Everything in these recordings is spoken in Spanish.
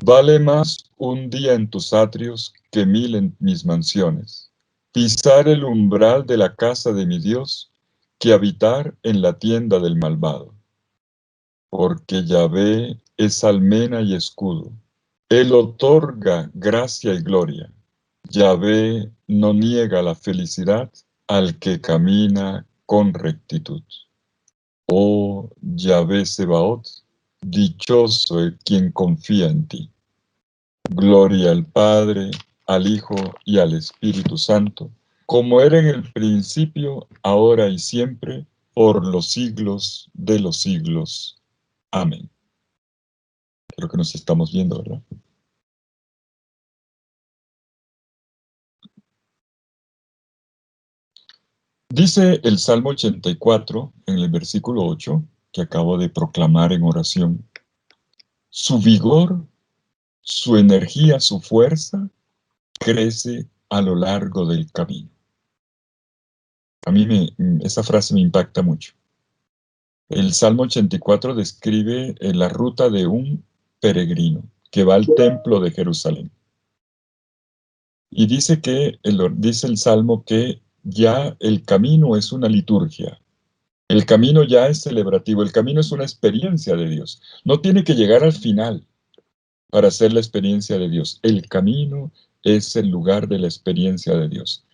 Vale más un día en tus atrios que 1000 en mis mansiones. Pisar el umbral de la casa de mi Dios que habitar en la tienda del malvado. Porque Yahvé es almena y escudo. Él otorga gracia y gloria. Yahvé no niega la felicidad al que camina con rectitud. Oh Yahvé Sebaot, dichoso el quien confía en ti. Gloria al Padre, al Hijo y al Espíritu Santo, como era en el principio, ahora y siempre, por los siglos de los siglos. Amén. Creo que nos estamos viendo, ¿verdad? Dice el Salmo 84, en el versículo 8, que acabo de proclamar en oración: su vigor, su energía, su fuerza, crece a lo largo del camino. A mí esa frase me impacta mucho. El Salmo 84 describe la ruta de un peregrino que va al templo de Jerusalén. Y dice dice el Salmo que ya el camino es una liturgia. El camino ya es celebrativo, el camino es una experiencia de Dios. No tiene que llegar al final para hacer la experiencia de Dios. El camino es el lugar de la experiencia de Dios.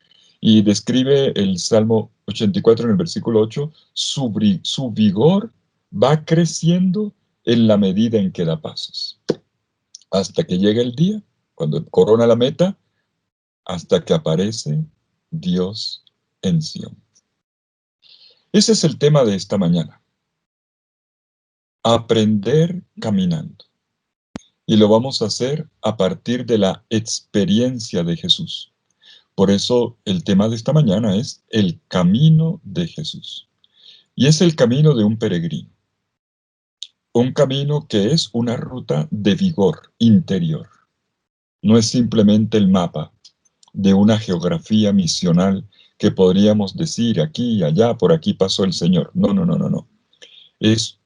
Y describe el Salmo 84 en el versículo 8, su vigor va creciendo en la medida en que da pasos. Hasta que llega el día, cuando corona la meta, hasta que aparece Dios en Sion. Ese es el tema de esta mañana. Aprender caminando. Y lo vamos a hacer a partir de la experiencia de Jesús. Por eso el tema de esta mañana es el camino de Jesús. Y es el camino de un peregrino. Un camino que es una ruta de vigor interior. No es simplemente el mapa de una geografía misional que podríamos decir aquí y allá, por aquí pasó el Señor. No, no, no, no, no. Es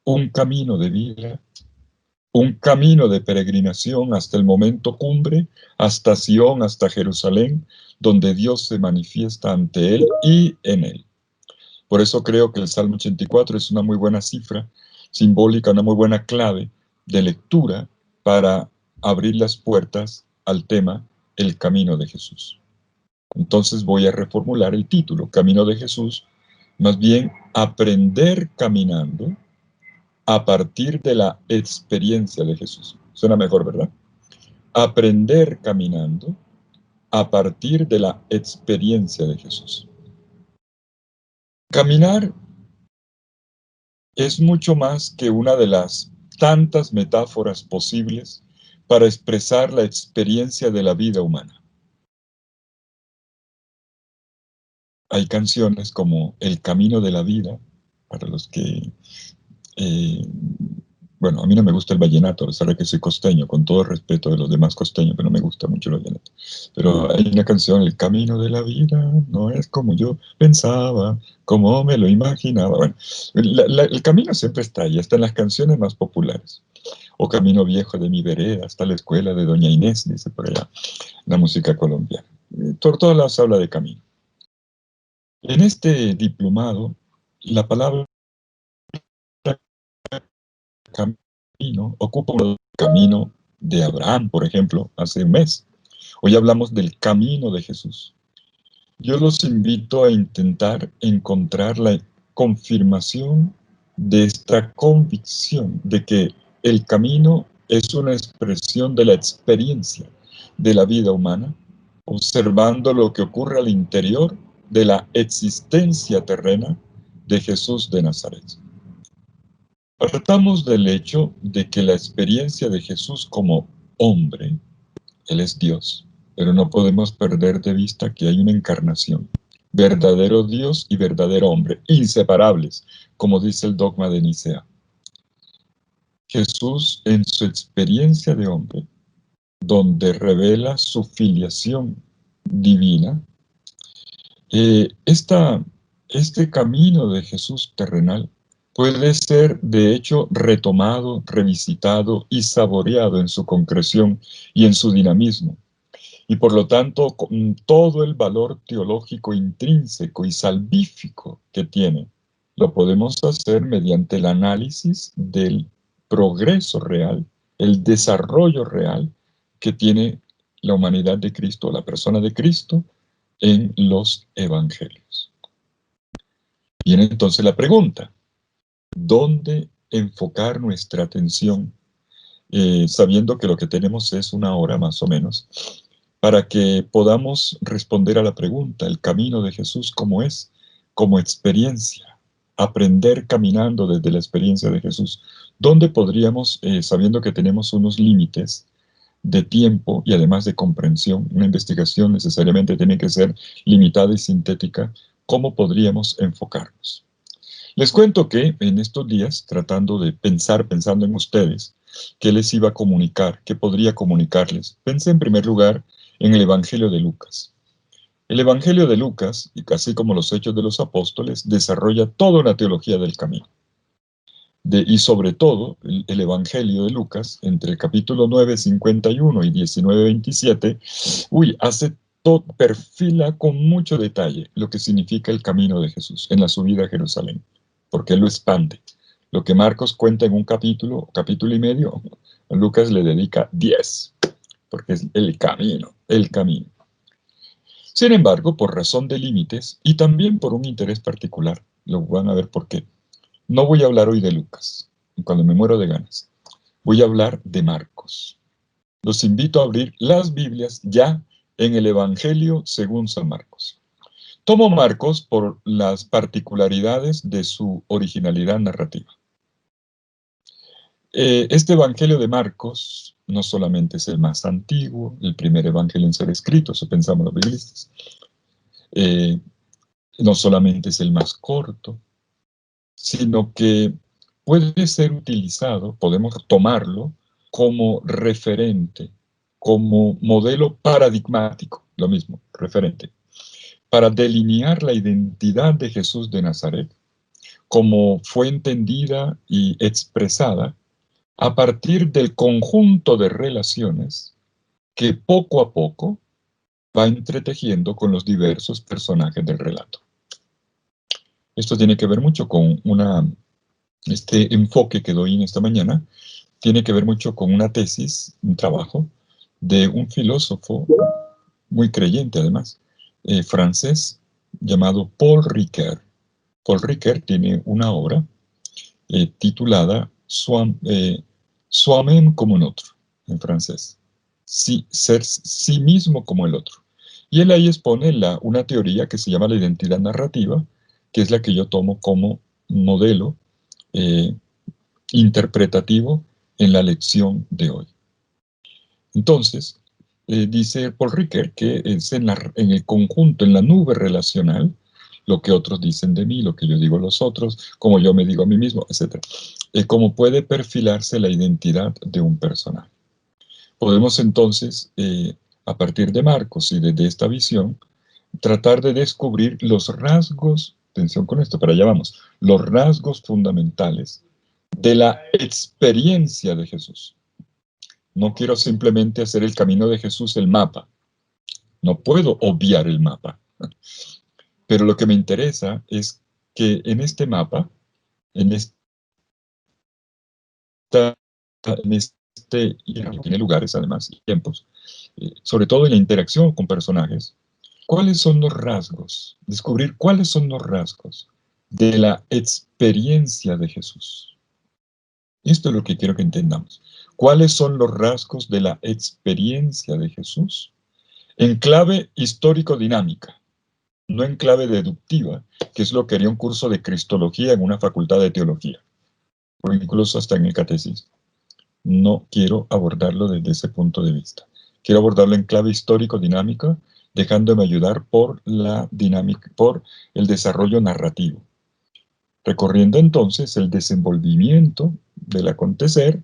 un camino de vida, un camino de peregrinación hasta el momento cumbre, hasta Sion, hasta Jerusalén, donde Dios se manifiesta ante él y en él. Por eso creo que el Salmo 84 es una muy buena cifra simbólica, una muy buena clave de lectura para abrir las puertas al tema El camino de Jesús. Entonces voy a reformular el título, Camino de Jesús, más bien aprender caminando a partir de la experiencia de Jesús. Suena mejor, ¿verdad? Aprender caminando a partir de la experiencia de Jesús. Caminar es mucho más que una de las tantas metáforas posibles para expresar la experiencia de la vida humana. Hay canciones como El camino de la vida, para los que bueno, a mí no me gusta el vallenato, a pesar de que soy costeño, con todo el respeto de los demás costeños, pero no me gusta mucho el vallenato. Pero hay una canción, El camino de la vida no es como yo pensaba, como me lo imaginaba. Bueno, el camino siempre está ahí, está en las canciones más populares. O Camino viejo de mi vereda, hasta la escuela de Doña Inés, dice por allá, la música colombiana. Por todas las habla de camino. En este diplomado, la palabra camino ocupa un camino de Abraham, por ejemplo, hace un mes. Hoy hablamos del camino de Jesús. Yo los invito a intentar encontrar la confirmación de esta convicción de que el camino es una expresión de la experiencia de la vida humana, observando lo que ocurre al interior de la existencia terrena de Jesús de Nazaret. Partamos del hecho de que la experiencia de Jesús como hombre, Él es Dios, pero no podemos perder de vista que hay una encarnación, verdadero Dios y verdadero hombre, inseparables, como dice el dogma de Nicea. Jesús, en su experiencia de hombre, donde revela su filiación divina, este camino de Jesús terrenal puede ser, de hecho, retomado, revisitado y saboreado en su concreción y en su dinamismo. Y por lo tanto, con todo el valor teológico intrínseco y salvífico que tiene, lo podemos hacer mediante el análisis del progreso real, el desarrollo real que tiene la humanidad de Cristo, la persona de Cristo, en los evangelios. Viene entonces la pregunta: ¿dónde enfocar nuestra atención? Sabiendo que lo que tenemos es una hora más o menos, para que podamos responder a la pregunta, el camino de Jesús, ¿cómo es? Como experiencia, aprender caminando desde la experiencia de Jesús. ¿Dónde podríamos, sabiendo que tenemos unos límites de tiempo y además de comprensión, una investigación necesariamente tiene que ser limitada y sintética, cómo podríamos enfocarnos? Les cuento que en estos días, tratando de pensando en ustedes, qué les iba a comunicar, qué podría comunicarles, pensé en primer lugar en el Evangelio de Lucas. El Evangelio de Lucas, y así como los Hechos de los Apóstoles, desarrolla toda una teología del camino. Y sobre todo, el Evangelio de Lucas, entre el capítulo 9, 51 y 19, 27, perfila con mucho detalle lo que significa el camino de Jesús en la subida a Jerusalén, porque él lo expande. Lo que Marcos cuenta en un capítulo, capítulo y medio, Lucas le dedica 10, porque es el camino, el camino. Sin embargo, por razón de límites y también por un interés particular, lo van a ver por qué, no voy a hablar hoy de Lucas, cuando me muero de ganas. Voy a hablar de Marcos. Los invito a abrir las Biblias ya en el Evangelio según San Marcos. Tomo Marcos por las particularidades de su originalidad narrativa. Este Evangelio de Marcos no solamente es el más antiguo, el primer evangelio en ser escrito, eso pensamos los biblistas. No solamente es el más corto, sino que puede ser utilizado, podemos tomarlo como referente, como modelo paradigmático, lo mismo, referente, para delinear la identidad de Jesús de Nazaret, como fue entendida y expresada a partir del conjunto de relaciones que poco a poco va entretejiendo con los diversos personajes del relato. Esto tiene que ver mucho con este enfoque que doy en esta mañana, tiene que ver mucho con una tesis, un trabajo de un filósofo muy creyente además, francés, llamado Paul Ricoeur. Paul Ricoeur tiene una obra titulada Soi-même comme un autre, en francés. Ser sí mismo como el otro. Y él ahí expone una teoría que se llama la identidad narrativa, que es la que yo tomo como modelo interpretativo en la lección de hoy. Entonces, dice Paul Ricoeur que es en el conjunto, en la nube relacional, lo que otros dicen de mí, lo que yo digo a los otros, como yo me digo a mí mismo, etc. Cómo puede perfilarse la identidad de un personaje. Podemos entonces, a partir de Marcos y desde esta visión, tratar de descubrir los rasgos, atención con esto, para allá vamos, los rasgos fundamentales de la experiencia de Jesús. No quiero simplemente hacer el camino de Jesús el mapa. No puedo obviar el mapa. Pero lo que me interesa es que en este mapa, en y tiene lugares además, y tiempos, sobre todo en la interacción con personajes, ¿cuáles son los rasgos? Descubrir cuáles son los rasgos de la experiencia de Jesús. Esto es lo que quiero que entendamos. ¿Cuáles son los rasgos de la experiencia de Jesús? En clave histórico-dinámica, no en clave deductiva, que es lo que haría un curso de cristología en una facultad de teología, o incluso hasta en el catecismo. No quiero abordarlo desde ese punto de vista. Quiero abordarlo en clave histórico-dinámica, dejándome ayudar por la dinámica, por el desarrollo narrativo, recorriendo entonces el desenvolvimiento del acontecer,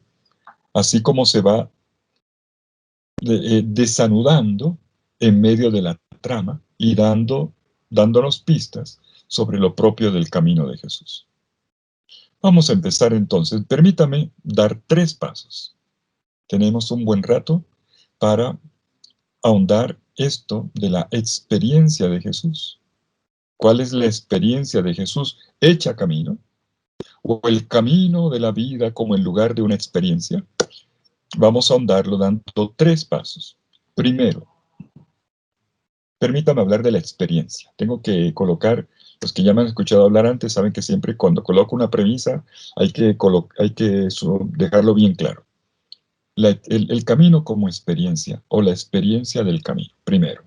así como se va desanudando en medio de la trama y dándonos pistas sobre lo propio del camino de Jesús. Vamos a empezar entonces. Permítame dar 3 pasos. Tenemos un buen rato para ahondar esto de la experiencia de Jesús. ¿Cuál es la experiencia de Jesús hecha camino? ¿O el camino de la vida como el lugar de una experiencia? Vamos a ahondarlo dando 3 pasos. Primero, permítame hablar de la experiencia. Tengo que colocar, los que ya me han escuchado hablar antes saben que siempre cuando coloco una premisa hay que dejarlo bien claro. El camino como experiencia o la experiencia del camino, primero.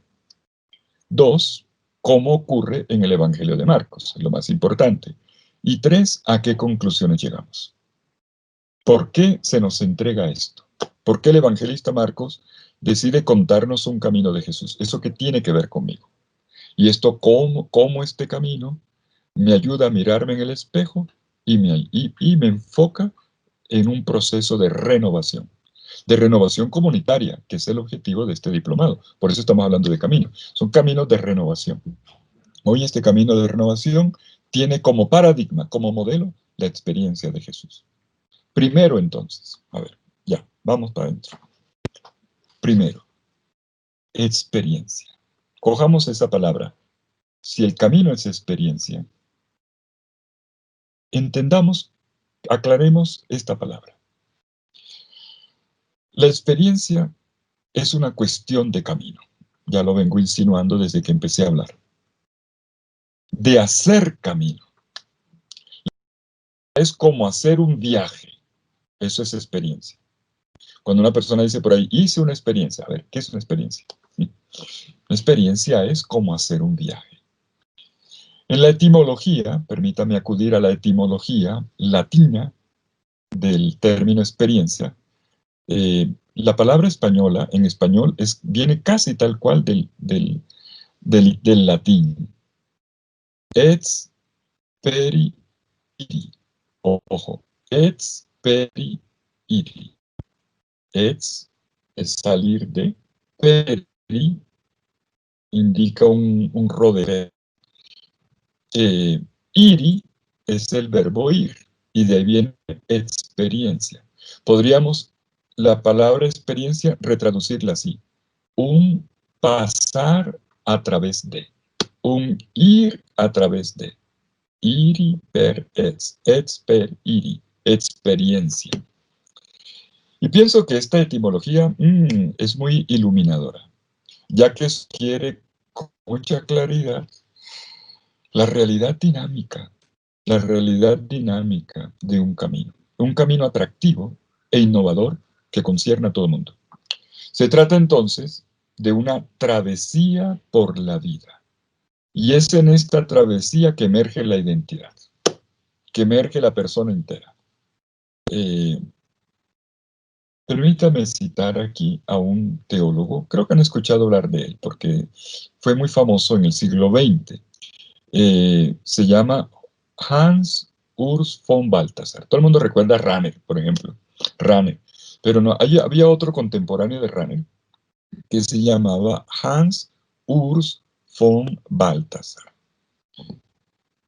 2, cómo ocurre en el Evangelio de Marcos, lo más importante. Y 3, a qué conclusiones llegamos. ¿Por qué se nos entrega esto? ¿Por qué el evangelista Marcos decide contarnos un camino de Jesús? ¿Eso qué tiene que ver conmigo? Y esto, cómo este camino me ayuda a mirarme en el espejo y me enfoca en un proceso de renovación comunitaria, que es el objetivo de este diplomado. Por eso estamos hablando de camino. Son caminos de renovación. Hoy este camino de renovación tiene como paradigma, como modelo, la experiencia de Jesús. Primero entonces, a ver, ya, vamos para adentro. Primero, experiencia. Cojamos esa palabra. Si el camino es experiencia, entendamos, aclaremos esta palabra. La experiencia es una cuestión de camino. Ya lo vengo insinuando desde que empecé a hablar. De hacer camino. Es como hacer un viaje. Eso es experiencia. Cuando una persona dice por ahí, hice una experiencia. A ver, ¿qué es una experiencia? Una experiencia es como hacer un viaje. En la etimología, permítame acudir a la etimología latina del término experiencia. La palabra española, en español, viene casi tal cual del latín. Experi iri. Ojo, experi iri. Ex es salir de, peri indica un rodeo. Iri es el verbo ir, y de ahí viene experiencia. Podríamos la palabra experiencia retraducirla así: un pasar a través de, un ir a través de. Iri per ex per iri, experiencia. Y pienso que esta etimología es muy iluminadora, ya que sugiere con mucha claridad la realidad dinámica de un camino atractivo e innovador que concierne a todo el mundo. Se trata entonces de una travesía por la vida, y es en esta travesía que emerge la identidad, que emerge la persona entera. Permítame citar aquí a un teólogo, creo que han escuchado hablar de él, porque fue muy famoso en el siglo XX. Se llama Hans Urs von Balthasar. Todo el mundo recuerda a Rahner, por ejemplo. Rahner. Pero no, había otro contemporáneo de Rahner que se llamaba Hans Urs von Balthasar.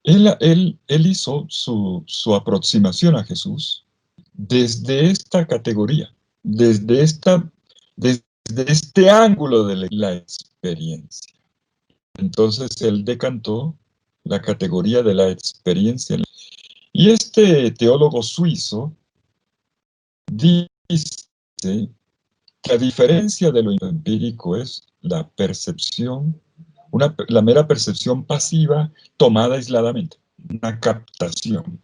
Él hizo su aproximación a Jesús desde esta categoría, desde, desde este ángulo de la experiencia. Entonces él decantó la categoría de la experiencia. Y este teólogo suizo dice que a diferencia de lo empírico es la percepción, la mera percepción pasiva tomada aisladamente, una captación.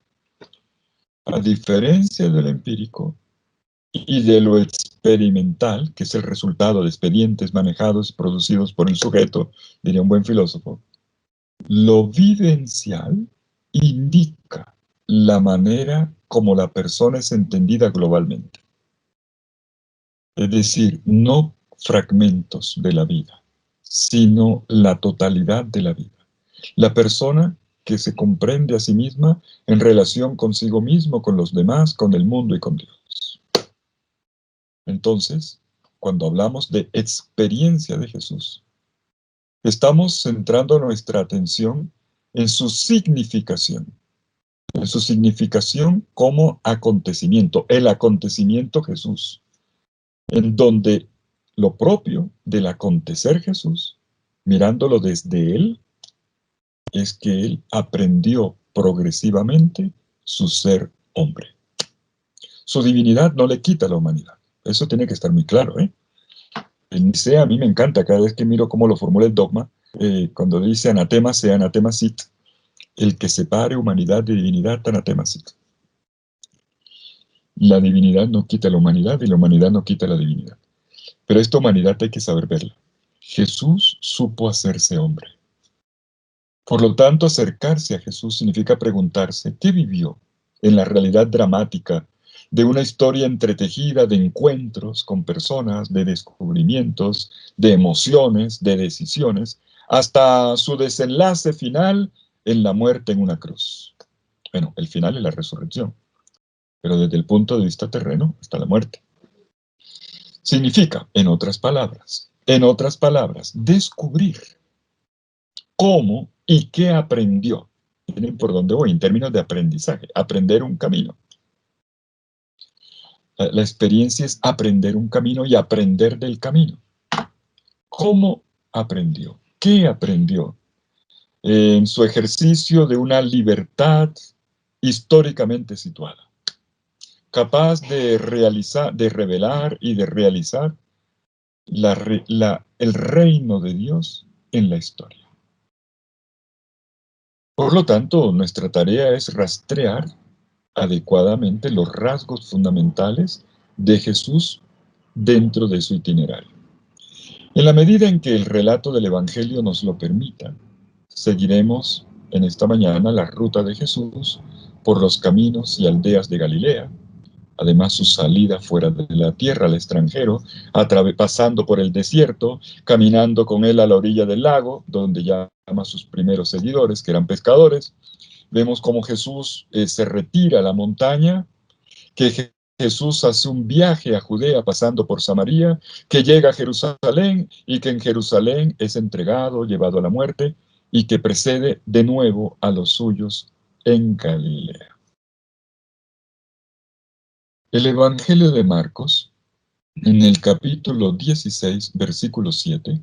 A diferencia del empírico y de lo experimental, que es el resultado de expedientes manejados y producidos por el sujeto, diría un buen filósofo, lo vivencial indica la manera como la persona es entendida globalmente. Es decir, no fragmentos de la vida, sino la totalidad de la vida. La persona que se comprende a sí misma en relación consigo mismo, con los demás, con el mundo y con Dios. Entonces, cuando hablamos de experiencia de Jesús, estamos centrando nuestra atención en su significación, en su significación como acontecimiento, el acontecimiento Jesús, en donde lo propio del acontecer Jesús, mirándolo desde Él, es que Él aprendió progresivamente su ser hombre. Su divinidad no le quita la humanidad. Eso tiene que estar muy claro, ¿eh? En Nicea a mí me encanta cada vez que miro cómo lo formula el dogma, cuando dice anatema sea anatema sit, el que separe humanidad de divinidad, anatema sit. La divinidad no quita la humanidad y la humanidad no quita la divinidad. Pero esta humanidad hay que saber verla. Jesús supo hacerse hombre. Por lo tanto, acercarse a Jesús significa preguntarse qué vivió en la realidad dramática de una historia entretejida de encuentros con personas, de descubrimientos, de emociones, de decisiones, hasta su desenlace final en la muerte en una cruz. Bueno, el final es la resurrección, pero desde el punto de vista terreno hasta la muerte. Significa, en otras palabras, descubrir cómo y qué aprendió. Miren por dónde voy en términos de aprendizaje, aprender un camino. La experiencia es aprender un camino y aprender del camino. ¿Cómo aprendió? ¿Qué aprendió? En su ejercicio de una libertad históricamente situada, capaz de realizar, de revelar y de realizar el reino de Dios en la historia. Por lo tanto, nuestra tarea es rastrear adecuadamente los rasgos fundamentales de Jesús dentro de su itinerario. En la medida en que el relato del Evangelio nos lo permita, seguiremos en esta mañana la ruta de Jesús por los caminos y aldeas de Galilea, además su salida fuera de la tierra al extranjero, pasando por el desierto, caminando con él a la orilla del lago, donde llama a sus primeros seguidores, que eran pescadores. Vemos cómo Jesús se retira a la montaña, que Jesús hace un viaje a Judea pasando por Samaria, que llega a Jerusalén y que en Jerusalén es entregado, llevado a la muerte y que precede de nuevo a los suyos en Galilea. El Evangelio de Marcos, en el capítulo 16, versículo 7,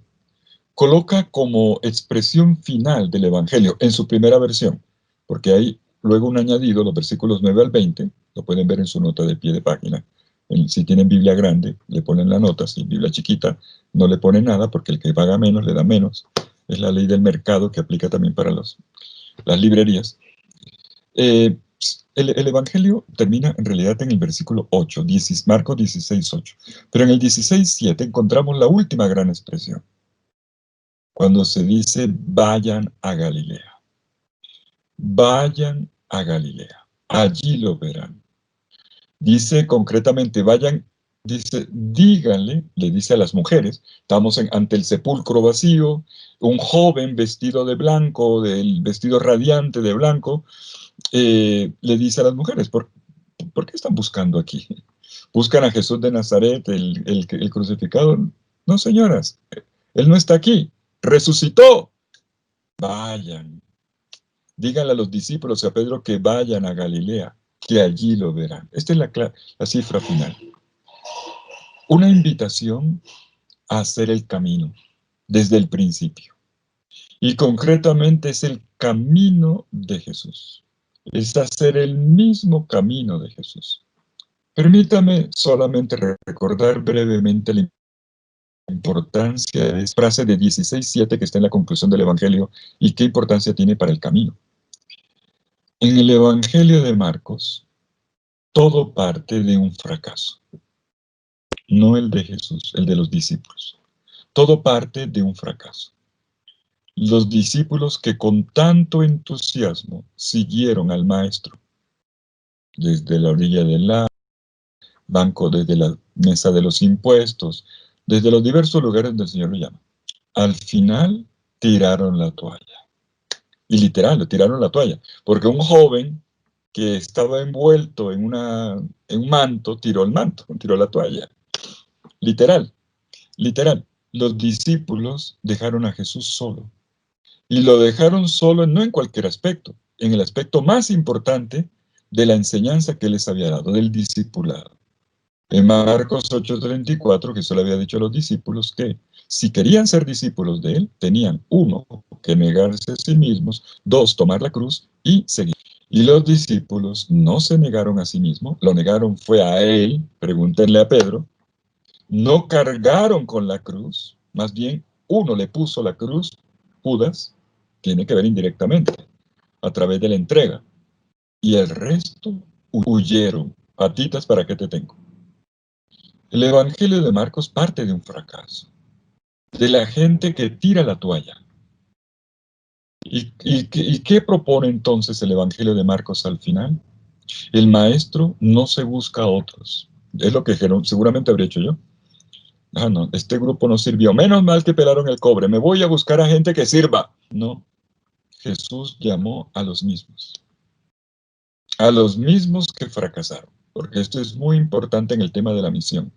coloca como expresión final del Evangelio, en su primera versión, porque hay luego un añadido, los versículos 9 al 20, lo pueden ver en su nota de pie de página. Si tienen Biblia grande, le ponen la nota, si Biblia chiquita, no le ponen nada, porque el que paga menos le da menos. Es la ley del mercado que aplica también para las librerías. El Evangelio termina en realidad en el versículo 8, Marcos 16, 8. Pero en el 16, 7 encontramos la última gran expresión, cuando se dice vayan a Galilea. Vayan a Galilea. Allí lo verán. Dice concretamente, vayan, dice, díganle, le dice a las mujeres, estamos ante el sepulcro vacío, un joven vestido de blanco, del vestido radiante de blanco, le dice a las mujeres, ¿por qué están buscando aquí? ¿Buscan a Jesús de Nazaret, el crucificado? No, señoras, Él no está aquí, resucitó. Vayan, díganle a los discípulos y a Pedro que vayan a Galilea, que allí lo verán. Esta es la cifra final. Una invitación a hacer el camino desde el principio. Y concretamente es el camino de Jesús. Es hacer el mismo camino de Jesús. Permítame solamente recordar brevemente la importancia de esa frase de 16:7 que está en la conclusión del Evangelio y qué importancia tiene para el camino. En el Evangelio de Marcos, todo parte de un fracaso. No el de Jesús, el de los discípulos. Todo parte de un fracaso. Los discípulos que con tanto entusiasmo siguieron al Maestro, desde la orilla del lago, banco, desde la mesa de los impuestos, desde los diversos lugares donde el Señor lo llama. Al final tiraron la toalla. Y literal, le tiraron la toalla. Porque un joven que estaba envuelto en un manto, tiró el manto, tiró la toalla. Literal, literal. Los discípulos dejaron a Jesús solo. Y lo dejaron solo no en cualquier aspecto, en el aspecto más importante de la enseñanza que les había dado, del discipulado. En Marcos 8:34, Jesús le había dicho a los discípulos que si querían ser discípulos de él, tenían, uno, que negarse a sí mismos, dos, tomar la cruz y seguir. Y los discípulos no se negaron a sí mismos, lo negaron fue a él, pregúntenle a Pedro, no cargaron con la cruz, más bien uno le puso la cruz, Judas, tiene que ver indirectamente, a través de la entrega, y el resto huyeron. Patitas, ¿para qué te tengo? El Evangelio de Marcos parte de un fracaso, de la gente que tira la toalla. ¿Y qué propone entonces el Evangelio de Marcos al final? El maestro no se busca a otros. Es lo que seguramente habría hecho yo. Ah, no, este grupo no sirvió. Menos mal que pelaron el cobre. Me voy a buscar a gente que sirva. No, Jesús llamó a los mismos. A los mismos que fracasaron. Porque esto es muy importante en el tema de la misión.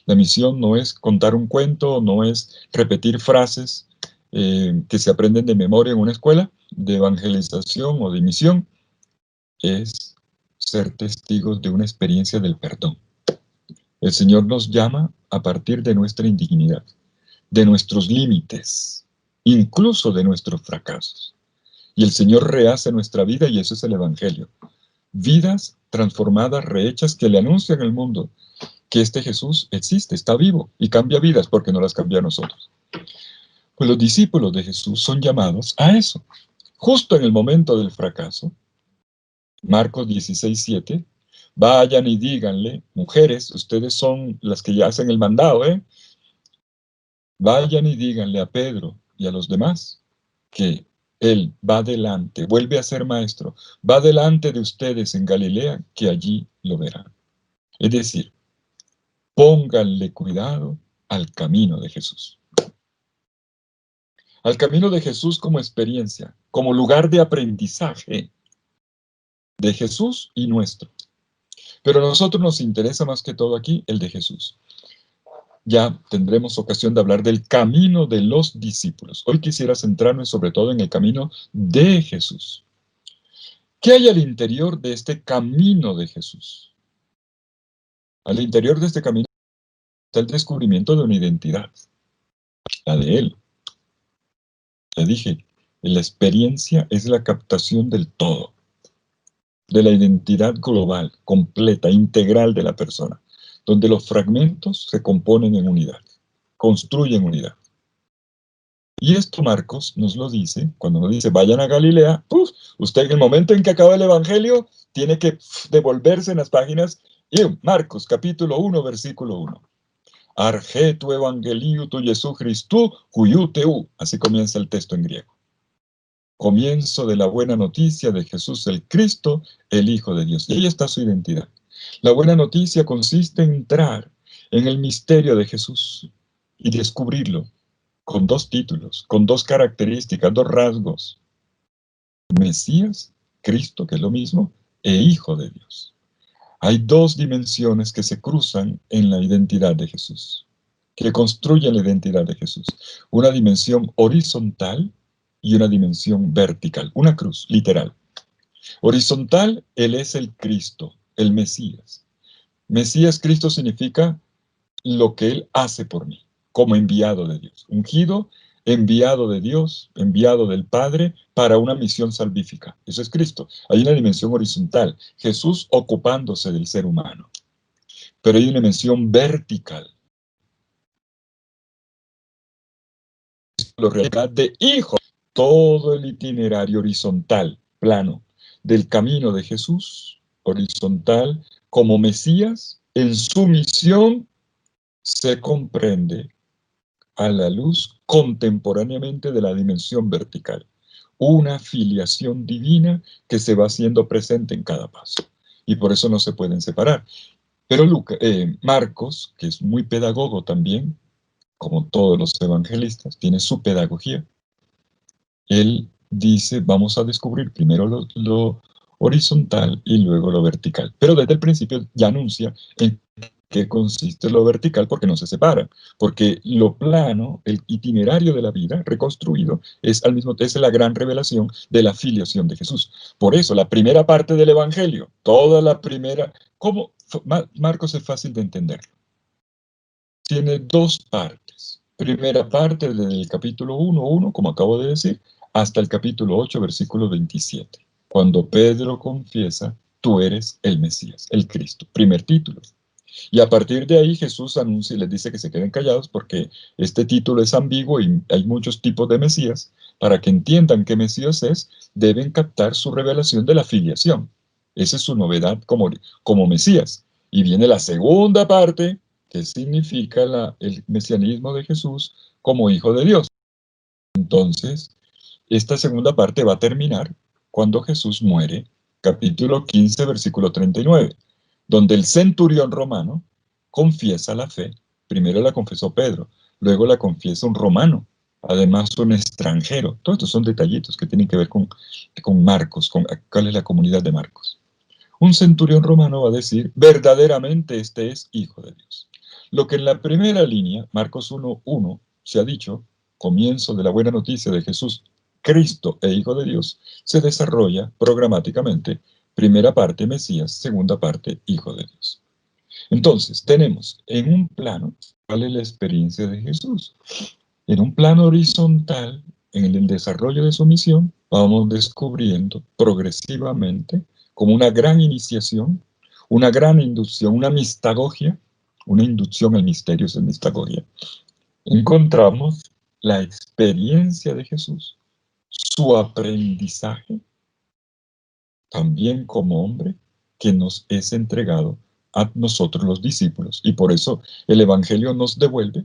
La misión no es contar un cuento, no es repetir frases que se aprenden de memoria en una escuela de evangelización o de misión. Es ser testigos de una experiencia del perdón. El Señor nos llama a partir de nuestra indignidad, de nuestros límites, incluso de nuestros fracasos. Y el Señor rehace nuestra vida y eso es el Evangelio. Vidas transformadas, rehechas, que le anuncian al mundo que este Jesús existe, está vivo y cambia vidas porque no las cambia a nosotros. Pues los discípulos de Jesús son llamados a eso. Justo en el momento del fracaso, Marcos 16:7, vayan y díganle, mujeres, ustedes son las que ya hacen el mandado, vayan y díganle a Pedro y a los demás que él va delante, vuelve a ser maestro, va delante de ustedes en Galilea, que allí lo verán. Es decir, pónganle cuidado al camino de Jesús. Al camino de Jesús como experiencia, como lugar de aprendizaje de Jesús y nuestro. Pero a nosotros nos interesa más que todo aquí el de Jesús. Ya tendremos ocasión de hablar del camino de los discípulos. Hoy quisiera centrarme sobre todo en el camino de Jesús. ¿Qué hay al interior de este camino de Jesús? Al interior de este camino está el descubrimiento de una identidad, la de Él. Ya dije, la experiencia es la captación del todo, de la identidad global, completa, integral de la persona, donde los fragmentos se componen en unidad, construyen unidad. Y esto Marcos nos lo dice, cuando nos dice, vayan a Galilea, usted en el momento en que acaba el Evangelio, tiene que devolverse en las páginas, y Marcos capítulo 1, versículo 1. Arge tu evangeliu tu Jesús Christu, huiu teu. Así comienza el texto en griego. Comienzo de la buena noticia de Jesús el Cristo, el Hijo de Dios. Y ahí está su identidad. La buena noticia consiste en entrar en el misterio de Jesús y descubrirlo con dos títulos, con dos características, dos rasgos. Mesías, Cristo, que es lo mismo, e Hijo de Dios. Hay dos dimensiones que se cruzan en la identidad de Jesús, que construyen la identidad de Jesús. Una dimensión horizontal y una dimensión vertical, una cruz, literal. Horizontal, Él es el Cristo, el Mesías. Mesías, Cristo significa lo que Él hace por mí, como enviado de Dios. Ungido, enviado de Dios, enviado del Padre para una misión salvífica. Eso es Cristo. Hay una dimensión horizontal, Jesús ocupándose del ser humano. Pero hay una dimensión vertical, la realidad de Hijo. Todo el itinerario horizontal, plano, del camino de Jesús, horizontal, como Mesías, en su misión, se comprende a la luz contemporáneamente de la dimensión vertical. Una filiación divina que se va haciendo presente en cada paso. Y por eso no se pueden separar. Pero Marcos, que es muy pedagogo también, como todos los evangelistas, tiene su pedagogía. Él dice, vamos a descubrir primero lo horizontal y luego lo vertical. Pero desde el principio ya anuncia, qué consiste lo vertical, porque no se separa, porque lo plano, el itinerario de la vida reconstruido, es al mismo tiempo es la gran revelación de la filiación de Jesús. Por eso, la primera parte del Evangelio, toda la primera, ¿cómo? Marcos es fácil de entender. Tiene dos partes. Primera parte desde el capítulo 1, como acabo de decir, hasta el capítulo 8, versículo 27. Cuando Pedro confiesa, tú eres el Mesías, el Cristo. Primer título. Y a partir de ahí Jesús anuncia y les dice que se queden callados porque este título es ambiguo y hay muchos tipos de Mesías. Para que entiendan qué Mesías es, deben captar su revelación de la filiación. Esa es su novedad como Mesías. Y viene la segunda parte, que significa el mesianismo de Jesús como Hijo de Dios. Entonces, esta segunda parte va a terminar cuando Jesús muere, capítulo 15, versículo 39, donde el centurión romano confiesa la fe. Primero la confesó Pedro, luego la confiesa un romano, además un extranjero. Todos estos son detallitos que tienen que ver con Marcos, con cuál es la comunidad de Marcos. Un centurión romano va a decir, verdaderamente este es Hijo de Dios. Lo que en la primera línea, Marcos 1:1, se ha dicho, comienzo de la buena noticia de Jesús, Cristo e Hijo de Dios, se desarrolla programáticamente, primera parte Mesías, segunda parte Hijo de Dios. Entonces, tenemos en un plano, ¿cuál es la experiencia de Jesús? En un plano horizontal, en el desarrollo de su misión, vamos descubriendo progresivamente, como una gran iniciación, una gran inducción, una mistagogia, una inducción al misterio es el mistagogia. Encontramos la experiencia de Jesús, su aprendizaje, también como hombre, que nos es entregado a nosotros los discípulos. Y por eso el Evangelio nos devuelve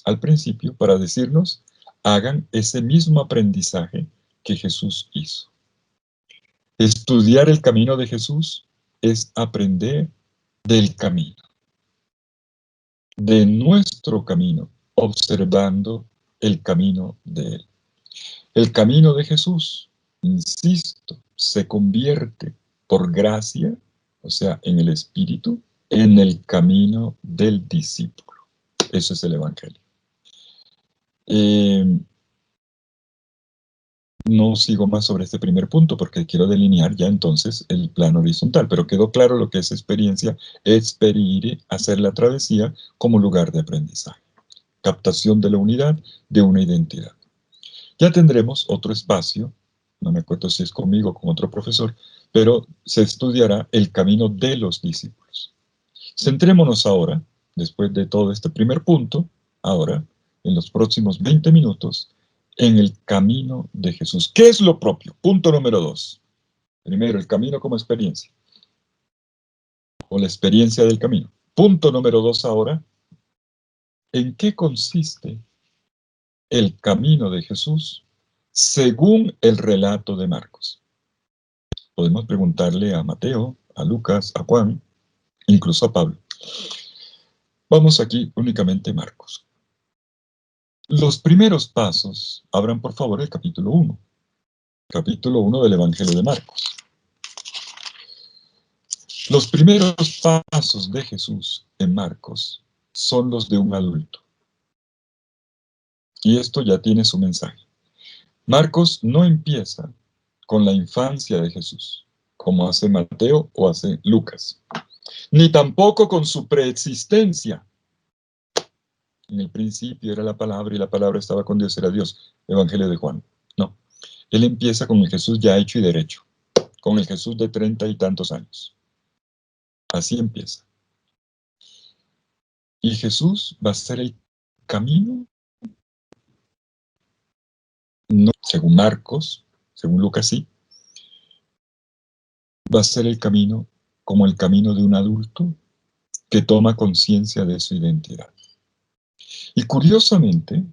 al principio para decirnos, hagan ese mismo aprendizaje que Jesús hizo. Estudiar el camino de Jesús es aprender del camino, de nuestro camino, observando el camino de Él. El camino de Jesús, insisto, se convierte por gracia, o sea, en el Espíritu, en el camino del discípulo. Eso es el Evangelio. No sigo más sobre este primer punto porque quiero delinear ya entonces el plano horizontal, pero quedó claro lo que es experiencia, experire, hacer la travesía como lugar de aprendizaje, captación de la unidad de una identidad. Ya tendremos otro espacio, no me acuerdo si es conmigo o con otro profesor, pero se estudiará el camino de los discípulos. Centrémonos ahora, después de todo este primer punto, ahora, en los próximos 20 minutos, en el camino de Jesús. ¿Qué es lo propio? Punto número 2. Primero, el camino como experiencia, o la experiencia del camino. Punto número 2 ahora, ¿en qué consiste el camino de Jesús según el relato de Marcos? Podemos preguntarle a Mateo, a Lucas, a Juan, incluso a Pablo. Vamos aquí únicamente Marcos. Los primeros pasos, abran por favor el capítulo 1. Capítulo 1 del Evangelio de Marcos. Los primeros pasos de Jesús en Marcos son los de un adulto. Y esto ya tiene su mensaje. Marcos no empieza con la infancia de Jesús, como hace Mateo o hace Lucas, ni tampoco con su preexistencia. En el principio era la palabra y la palabra estaba con Dios, era Dios. Evangelio de Juan. No. Él empieza con el Jesús ya hecho y derecho, con el Jesús de 30 y tantos años. Así empieza. Y Jesús va a ser el camino, no, según Marcos, según Lucas sí, va a ser el camino como el camino de un adulto que toma conciencia de su identidad. Y curiosamente,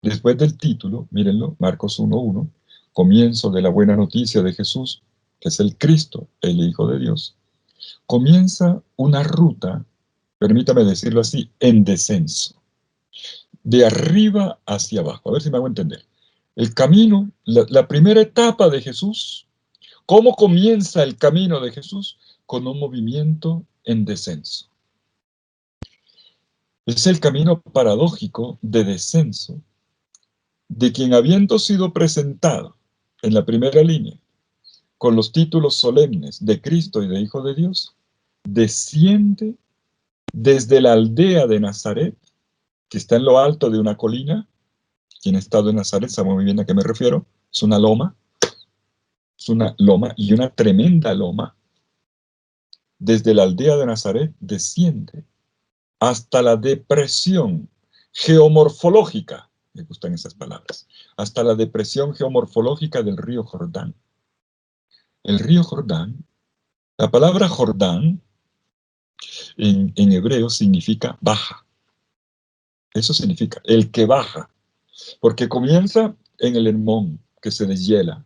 después del título, mírenlo, Marcos 1:1, comienzo de la buena noticia de Jesús, que es el Cristo, el Hijo de Dios, comienza una ruta, permítame decirlo así, en descenso, de arriba hacia abajo. A ver si me hago entender. El camino, la primera etapa de Jesús, ¿cómo comienza el camino de Jesús? Con un movimiento en descenso. Es el camino paradójico de descenso de quien, habiendo sido presentado en la primera línea con los títulos solemnes de Cristo y de Hijo de Dios, desciende desde la aldea de Nazaret, que está en lo alto de una colina. Quien ha estado en Nazaret sabe muy bien a qué me refiero. Es una loma y una tremenda loma. Desde la aldea de Nazaret desciende hasta la depresión geomorfológica, me gustan esas palabras, hasta la depresión geomorfológica del río Jordán. El río Jordán, la palabra Jordán en hebreo significa baja. Eso significa el que baja, porque comienza en el Hermón, que se deshiela.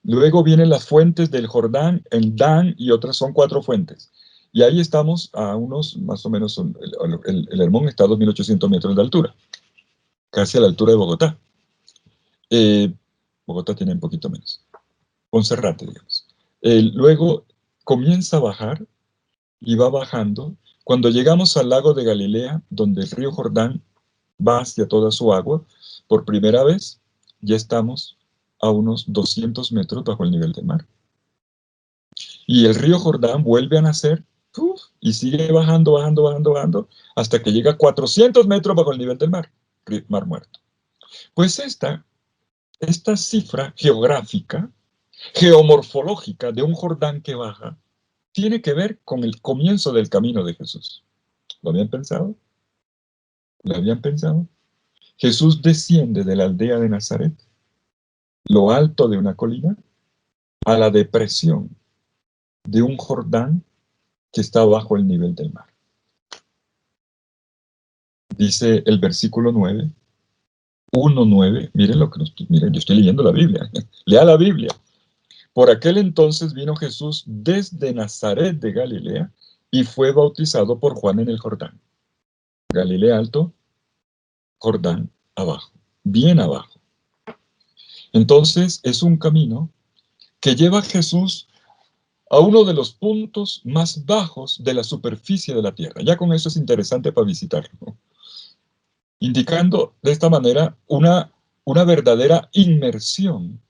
Luego vienen las fuentes del Jordán, en Dan, y otras son 4 fuentes. Y ahí estamos a unos, más o menos, el Hermón está a 2.800 metros de altura, casi a la altura de Bogotá. Bogotá tiene un poquito menos. Monserrate, digamos. Luego comienza a bajar y va bajando. Cuando llegamos al lago de Galilea, donde el río Jordán va hacia toda su agua, por primera vez ya estamos a unos 200 metros bajo el nivel del mar. Y el río Jordán vuelve a nacer y sigue bajando, bajando, bajando, bajando, hasta que llega a 400 metros bajo el nivel del mar, mar muerto. Pues esta cifra geográfica, geomorfológica de un Jordán que baja, tiene que ver con el comienzo del camino de Jesús. ¿Lo habían pensado? ¿Lo habían pensado? Jesús desciende de la aldea de Nazaret, lo alto de una colina, a la depresión de un Jordán que está bajo el nivel del mar. Dice el versículo 9, 1:9, miren lo que miren, yo estoy leyendo la Biblia, lea la Biblia. Por aquel entonces vino Jesús desde Nazaret de Galilea y fue bautizado por Juan en el Jordán. Galilea alto, Jordán abajo, bien abajo. Entonces es un camino que lleva a Jesús a uno de los puntos más bajos de la superficie de la tierra. Ya con eso es interesante para visitarlo, indicando de esta manera una verdadera inmersión.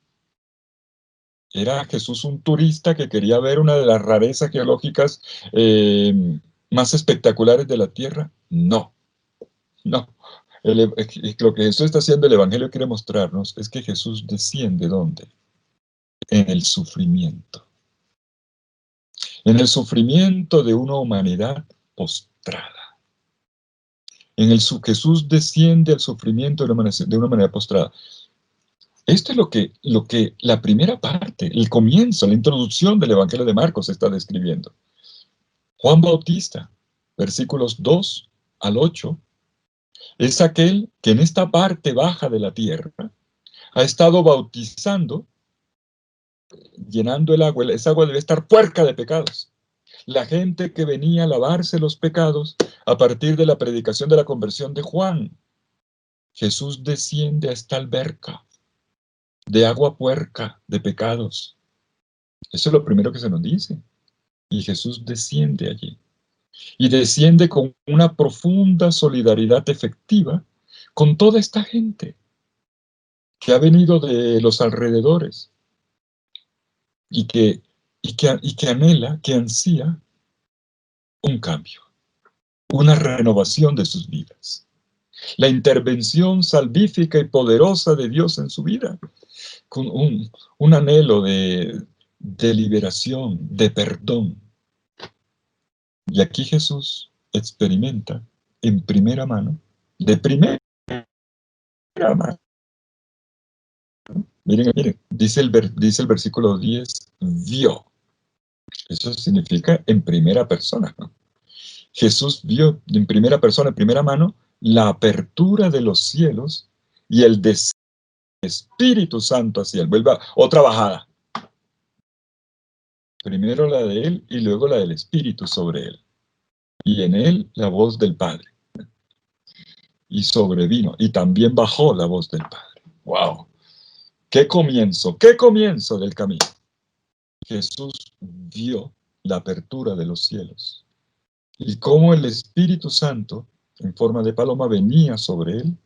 ¿Era Jesús un turista que quería ver una de las rarezas geológicas más espectaculares de la tierra? No, no. Lo que Jesús está haciendo, el Evangelio quiere mostrarnos, es que Jesús desciende, ¿dónde? En el sufrimiento. En el sufrimiento de una humanidad postrada. Jesús desciende al sufrimiento de una manera postrada. Esto es lo que la primera parte, el comienzo, la introducción del Evangelio de Marcos está describiendo. Juan Bautista, versículos 2 al 8, es aquel que en esta parte baja de la tierra ha estado bautizando, llenando el agua. Esa agua debe estar puerca de pecados. La gente que venía a lavarse los pecados a partir de la predicación de la conversión de Juan. Jesús desciende a esta alberca de agua puerca, de pecados. Eso es lo primero que se nos dice. Y Jesús desciende allí. Y desciende con una profunda solidaridad efectiva con toda esta gente que ha venido de los alrededores y que anhela, que ansía un cambio, una renovación de sus vidas. La intervención salvífica y poderosa de Dios en su vida, con un anhelo de liberación, de perdón. Y aquí Jesús experimenta en primera mano, de primera mano. Miren, dice el versículo 10, vio. Eso significa en primera persona, ¿no? Jesús vio en primera persona, en primera mano, la apertura de los cielos y el descenso del Espíritu Santo hacia él. Vuelva otra bajada. Primero la de él y luego la del Espíritu sobre él. Y en él la voz del Padre. Y sobrevino. Y también bajó la voz del Padre. ¡Wow! ¡Qué comienzo del camino! Jesús vio la apertura de los cielos y cómo el Espíritu Santo en forma de paloma venía sobre él,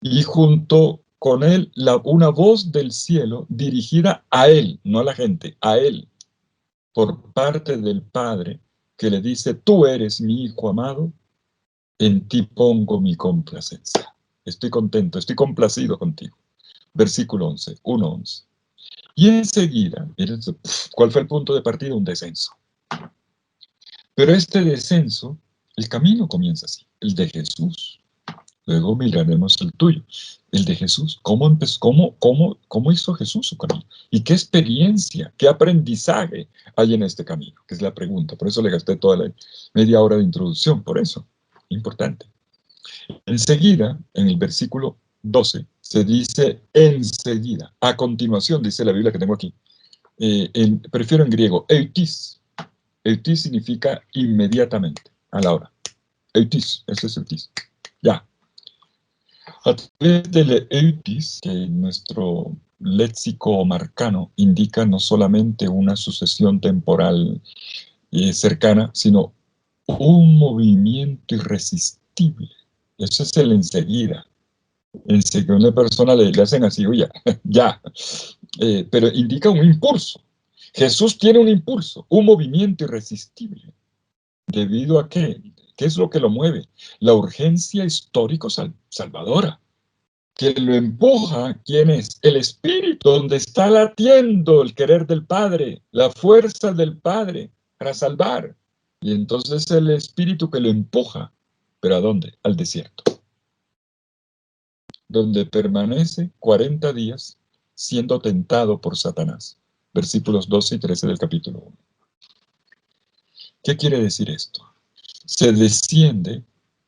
y junto con él una voz del cielo dirigida a él, no a la gente, a él, por parte del Padre, que le dice: tú eres mi Hijo amado, en ti pongo mi complacencia. Estoy contento, estoy complacido contigo. Versículo 11, 1:11. Y enseguida, ¿cuál fue el punto de partida? Un descenso. Pero este descenso, el camino comienza así, el de Jesús. Luego miraremos el tuyo, el de Jesús. ¿Cómo empezó, cómo hizo Jesús su camino? ¿Y qué experiencia, qué aprendizaje hay en este camino? Que es la pregunta. Por eso le gasté toda la media hora de introducción, por eso. Importante. Enseguida, en el versículo 12, se dice enseguida. A continuación, dice la Biblia que tengo aquí. Prefiero en griego, eutis. Eutis significa inmediatamente, a la hora. Eutis, ese es eutis. Ya. A través del eutis, que nuestro léxico marcano indica no solamente una sucesión temporal cercana, sino un movimiento irresistible. Eso es el enseguida. Enseguida a una persona le hacen así, oye, ya. Pero indica un impulso. Jesús tiene un impulso, un movimiento irresistible. ¿Debido a qué? ¿Qué es lo que lo mueve? La urgencia histórico-salvadora. Que lo empuja, ¿quién es? El Espíritu, donde está latiendo el querer del Padre, la fuerza del Padre para salvar. Y entonces el Espíritu que lo empuja. ¿Pero a dónde? Al desierto. Donde permanece 40 días siendo tentado por Satanás. Versículos 12 y 13 del capítulo 1. ¿Qué quiere decir esto? Se desciende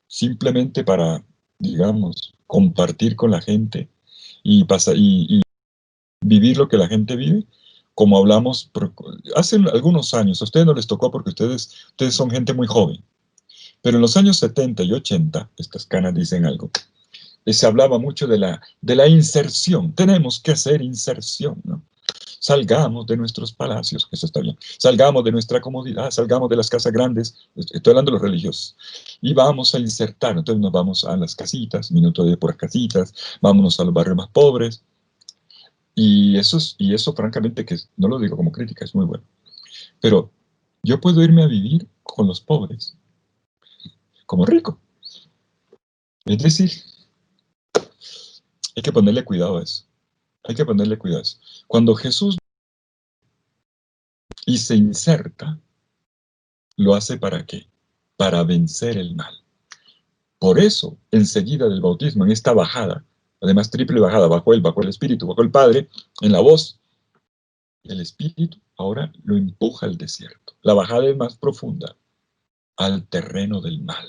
simplemente para, digamos, compartir con la gente y vivir lo que la gente vive, como hablamos hace algunos años. A ustedes no les tocó porque ustedes son gente muy joven, pero en los años 70 y 80, estas canas dicen algo, se hablaba mucho de la inserción. Tenemos que hacer inserción, ¿no? Salgamos de nuestros palacios, eso está bien. Salgamos de nuestra comodidad, salgamos de las casas grandes, estoy hablando de los religiosos, y vamos a insertar. Entonces nos vamos a las casitas, minuto de por las casitas, vámonos a los barrios más pobres. Y eso francamente, que no lo digo como crítica, es muy bueno. Pero yo puedo irme a vivir con los pobres, como rico. Es decir, hay que ponerle cuidado a eso. Hay que ponerle cuidado a eso. Cuando Jesús y se inserta, ¿lo hace para qué? Para vencer el mal. Por eso, enseguida del bautismo, en esta bajada, además triple bajada, bajó el Espíritu, bajó el Padre, en la voz, el Espíritu ahora lo empuja al desierto. La bajada es más profunda, al terreno del mal.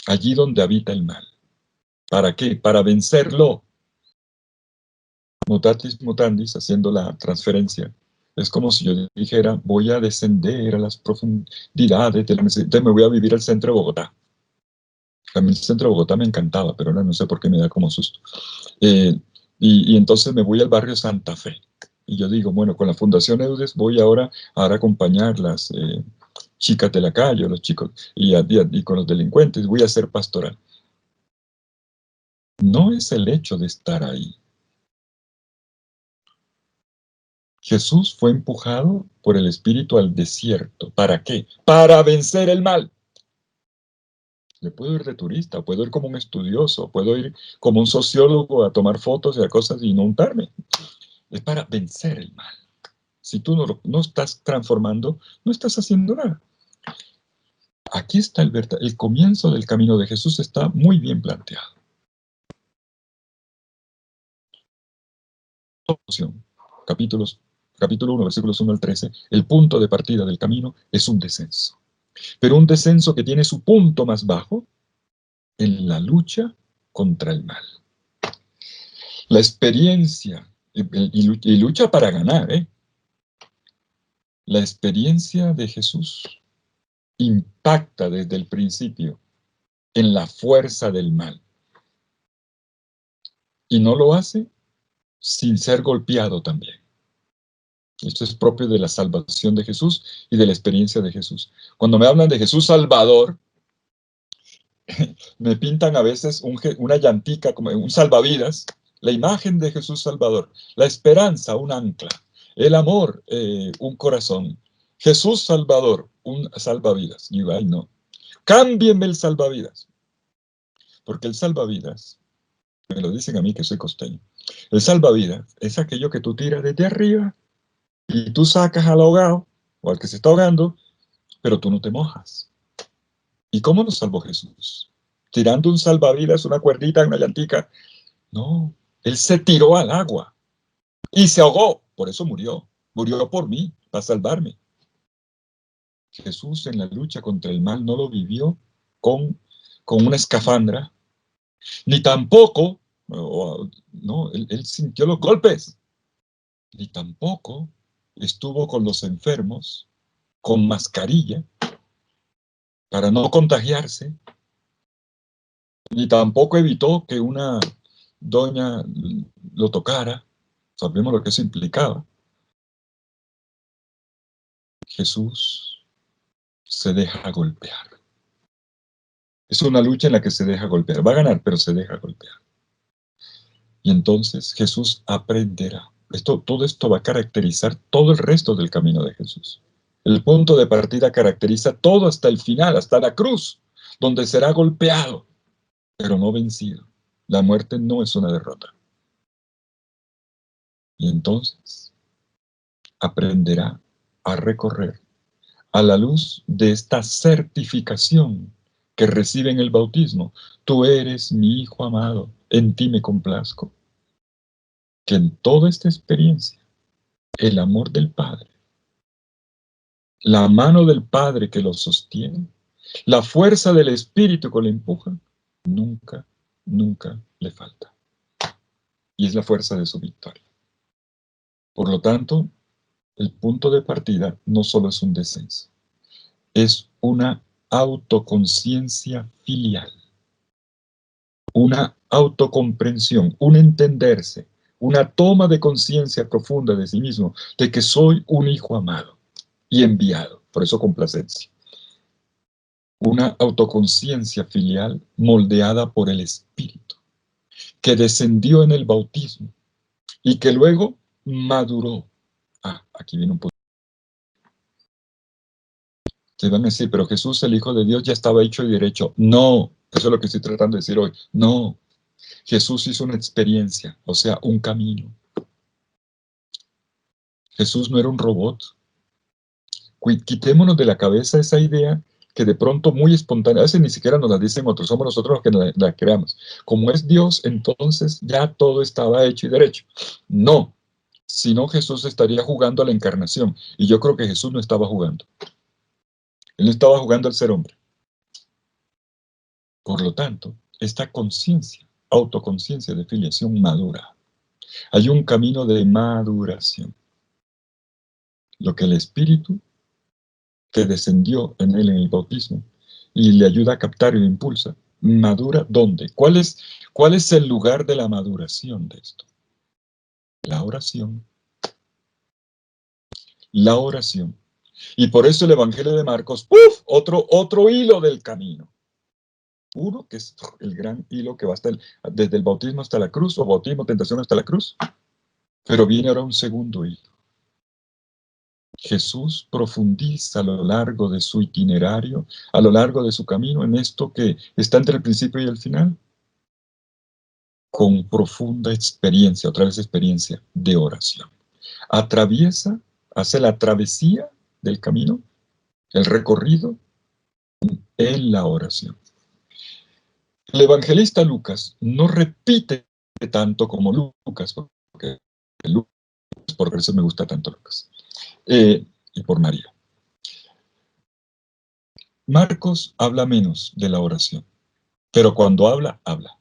Allí donde habita el mal. ¿Para qué? Para vencerlo. Mutatis mutandis, haciendo la transferencia. Es como si yo dijera, voy a descender a las profundidades de la necesidad. Entonces me voy a vivir al centro de Bogotá. A mí el centro de Bogotá me encantaba, pero ahora no sé por qué me da como susto. Y entonces me voy al barrio Santa Fe. Y yo digo, bueno, con la Fundación EUDES voy ahora a acompañar las chicas de la calle, los chicos, y con los delincuentes, voy a hacer pastoral. No es el hecho de estar ahí. Jesús fue empujado por el Espíritu al desierto. ¿Para qué? Para vencer el mal. Yo puedo ir de turista, puedo ir como un estudioso, puedo ir como un sociólogo a tomar fotos y a cosas y no untarme. Es para vencer el mal. Si tú no estás transformando, no estás haciendo nada. Aquí está el comienzo del camino de Jesús, está muy bien planteado. Capítulo 1, versículos 1 al 13, el punto de partida del camino es un descenso. Pero un descenso que tiene su punto más bajo en la lucha contra el mal. La experiencia, y lucha para ganar, ¿eh? La experiencia de Jesús impacta desde el principio en la fuerza del mal. Y no lo hace sin ser golpeado también. Esto es propio de la salvación de Jesús y de la experiencia de Jesús. Cuando me hablan de Jesús Salvador, Me pintan a veces una llantica, como un salvavidas, la imagen de Jesús Salvador, la esperanza, un ancla, el amor, un corazón, Jesús Salvador, un salvavidas. Y digo, ay no, cámbienme el salvavidas, porque el salvavidas, me lo dicen a mí que soy costeño, el salvavidas es aquello que tú tiras desde arriba y tú sacas al ahogado o al que se está ahogando, pero tú no te mojas. ¿Y cómo nos salvó Jesús? Tirando un salvavidas, una cuerdita, una llantica. No, él se tiró al agua y se ahogó. Por eso murió. Murió por mí, para salvarme. Jesús en la lucha contra el mal no lo vivió con una escafandra, ni tampoco, no, él sintió los golpes, ni tampoco estuvo con los enfermos con mascarilla para no contagiarse, ni tampoco evitó que una doña lo tocara. Sabemos lo que eso implicaba. Jesús se deja golpear. Es una lucha en la que se deja golpear. Va a ganar, pero se deja golpear. Y entonces Jesús aprenderá. Todo esto va a caracterizar todo el resto del camino de Jesús. El punto de partida caracteriza todo hasta el final, hasta la cruz, donde será golpeado, pero no vencido. La muerte no es una derrota. Y entonces aprenderá a recorrer a la luz de esta certificación que recibe en el bautismo. Tú eres mi Hijo amado, en ti me complazco. Que en toda esta experiencia, el amor del Padre, la mano del Padre que lo sostiene, la fuerza del Espíritu que lo empuja, nunca, nunca le falta. Y es la fuerza de su victoria. Por lo tanto, el punto de partida no solo es un descenso, es una autoconciencia filial, una autocomprensión, un entenderse, una toma de conciencia profunda de sí mismo, de que soy un hijo amado y enviado, por eso complacencia. Una autoconciencia filial moldeada por el Espíritu, que descendió en el bautismo y que luego maduró. Aquí viene un punto. Te van a decir, pero Jesús, el Hijo de Dios, ya estaba hecho y derecho. No, eso es lo que estoy tratando de decir hoy. No, Jesús hizo una experiencia, o sea, un camino. Jesús no era un robot. Quitémonos de la cabeza esa idea que de pronto muy espontánea, a veces ni siquiera nos la dicen otros, somos nosotros los que la creamos. Como es Dios, entonces ya todo estaba hecho y derecho. No, si no Jesús estaría jugando a la encarnación. Y yo creo que Jesús no estaba jugando. Él no estaba jugando al ser hombre. Por lo tanto, esta conciencia, autoconciencia de filiación madura. Hay un camino de maduración. Lo que el Espíritu que descendió en él en el bautismo y le ayuda a captar y lo impulsa, madura ¿dónde? ¿Cuál es el lugar de la maduración de esto? La oración. La oración. Y por eso el Evangelio de Marcos, ¡puf! Otro hilo del camino. Uno, que es el gran hilo que va desde el bautismo hasta la cruz, o bautismo, tentación hasta la cruz. Pero viene ahora un segundo hilo. Jesús profundiza a lo largo de su itinerario, a lo largo de su camino, en esto que está entre el principio y el final, con profunda experiencia, otra vez experiencia de oración. Hace la travesía del camino, el recorrido en la oración. El evangelista Lucas no repite tanto como Lucas, por eso me gusta tanto Lucas, y por María. Marcos habla menos de la oración, pero cuando habla, habla.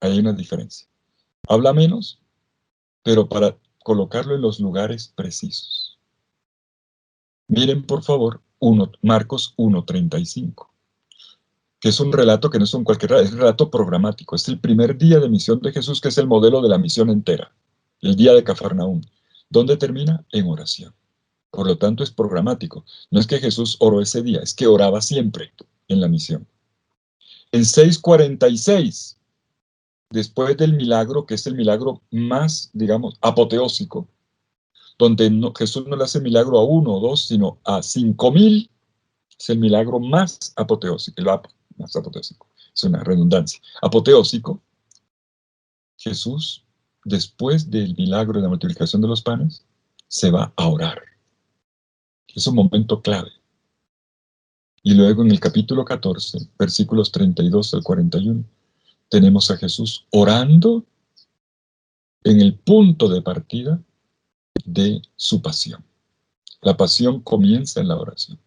Hay una diferencia. Habla menos, pero para colocarlo en los lugares precisos. Miren, por favor, Marcos 1:35, que es un relato que no es un cualquier relato, es un relato programático. Es el primer día de misión de Jesús, que es el modelo de la misión entera. El día de Cafarnaúm. ¿Dónde termina? En oración. Por lo tanto, es programático. No es que Jesús oró ese día, es que oraba siempre en la misión. En 6:46, después del milagro, que es el milagro más, digamos, apoteósico, donde Jesús no le hace milagro a uno o dos, sino a 5,000, es el milagro más apoteósico, más apoteósico, es una redundancia. Apoteósico, Jesús, después del milagro de la multiplicación de los panes, se va a orar. Es un momento clave. Y luego en el capítulo 14, versículos 32 al 41, tenemos a Jesús orando en el punto de partida de su pasión. La pasión comienza en la oración.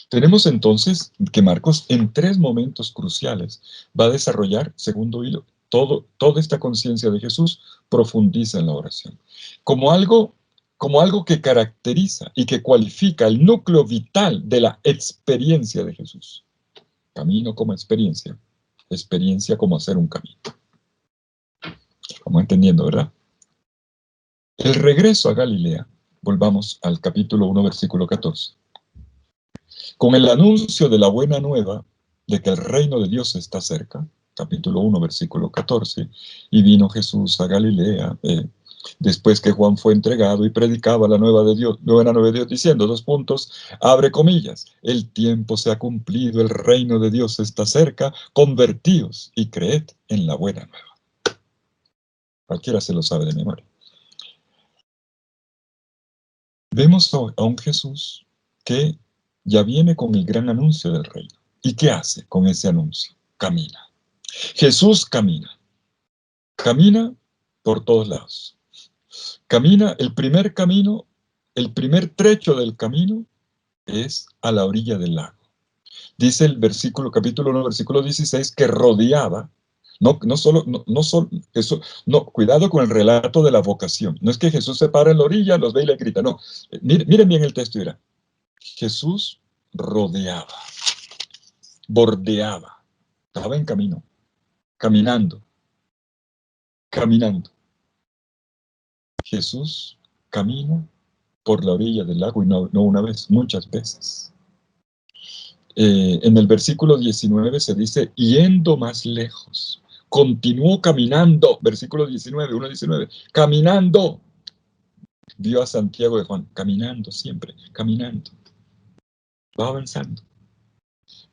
Tenemos entonces que Marcos en 3 momentos cruciales va a desarrollar, segundo hilo, toda esta conciencia de Jesús profundiza en la oración. Como algo que caracteriza y que cualifica el núcleo vital de la experiencia de Jesús. Camino como experiencia como hacer un camino. Vamos entendiendo, ¿verdad? El regreso a Galilea, volvamos al capítulo 1, versículo 14. Con el anuncio de la buena nueva de que el reino de Dios está cerca, capítulo 1, versículo 14, y vino Jesús a Galilea, después que Juan fue entregado y predicaba la nueva nueva de Dios, diciendo, abre comillas, el tiempo se ha cumplido, el reino de Dios está cerca, convertíos y creed en la buena nueva. Cualquiera se lo sabe de memoria. Vemos a un Jesús que ya viene con el gran anuncio del reino. ¿Y qué hace con ese anuncio? Camina. Jesús camina. Camina por todos lados. Camina, el primer camino, el primer trecho del camino es a la orilla del lago. Dice el capítulo 1, versículo 16, que rodeaba, cuidado con el relato de la vocación. No es que Jesús se para en la orilla, los ve y le grita, no. Miren bien el texto, dirá. Jesús rodeaba, bordeaba, estaba en camino, caminando. Jesús camina por la orilla del lago, y no una vez, muchas veces. En el versículo 19 se dice, yendo más lejos, continuó caminando, versículo 19, 1:19, caminando. Vio a Santiago de Juan, caminando siempre, caminando. Va avanzando.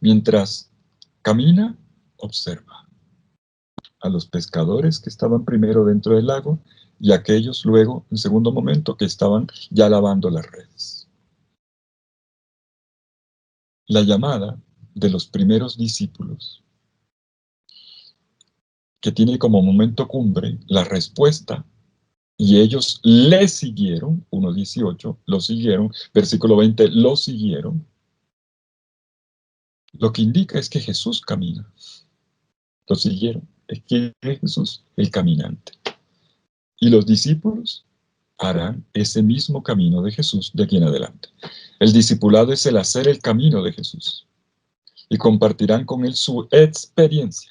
Mientras camina, observa a los pescadores que estaban primero dentro del lago y aquellos luego, en segundo momento, que estaban ya lavando las redes. La llamada de los primeros discípulos, que tiene como momento cumbre la respuesta, y ellos le siguieron, 1:18, lo siguieron, versículo 20, lo siguieron. Lo que indica es que Jesús camina. Lo siguieron. ¿Quién es Jesús? El caminante. Y los discípulos harán ese mismo camino de Jesús de aquí en adelante. El discipulado es el hacer el camino de Jesús. Y compartirán con él su experiencia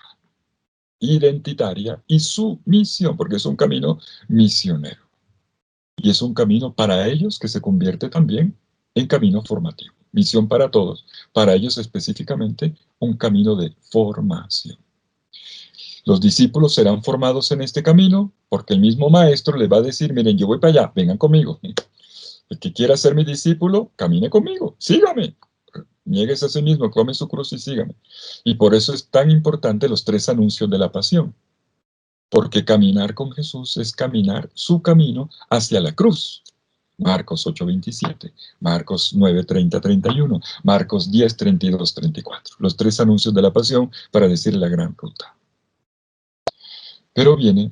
identitaria y su misión, porque es un camino misionero. Y es un camino para ellos que se convierte también en camino formativo. Misión para todos, para ellos específicamente un camino de formación. Los discípulos serán formados en este camino porque el mismo maestro les va a decir, miren, yo voy para allá, vengan conmigo. El que quiera ser mi discípulo, camine conmigo, sígame. Niéguese a sí mismo, tome su cruz y sígame. Y por eso es tan importante los 3 anuncios de la pasión. Porque caminar con Jesús es caminar su camino hacia la cruz. Marcos 8:27, Marcos 9:30-31, Marcos 10:32-34. Los 3 anuncios de la pasión para decir la gran ruta. Pero viene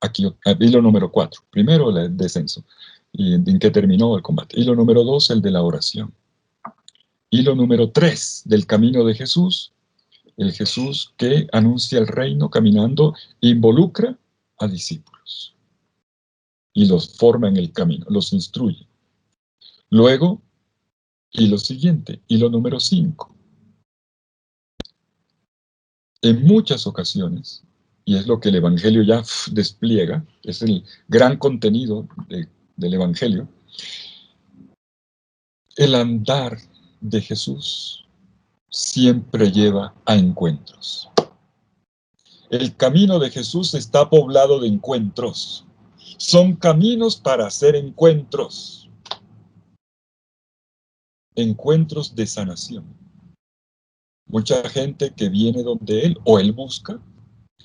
aquí, hilo número 4. Primero el descenso, y en que terminó el combate. Hilo número 2, el de la oración. Hilo número 3, del camino de Jesús. El Jesús que anuncia el reino caminando, involucra a discípulos. Y los forma en el camino, los instruye. Luego, hilo siguiente, hilo número 5. En muchas ocasiones, y es lo que el Evangelio ya despliega, es el gran contenido del Evangelio, el andar de Jesús siempre lleva a encuentros. El camino de Jesús está poblado de encuentros. Son caminos para hacer encuentros. Encuentros de sanación. Mucha gente que viene donde Él o Él busca,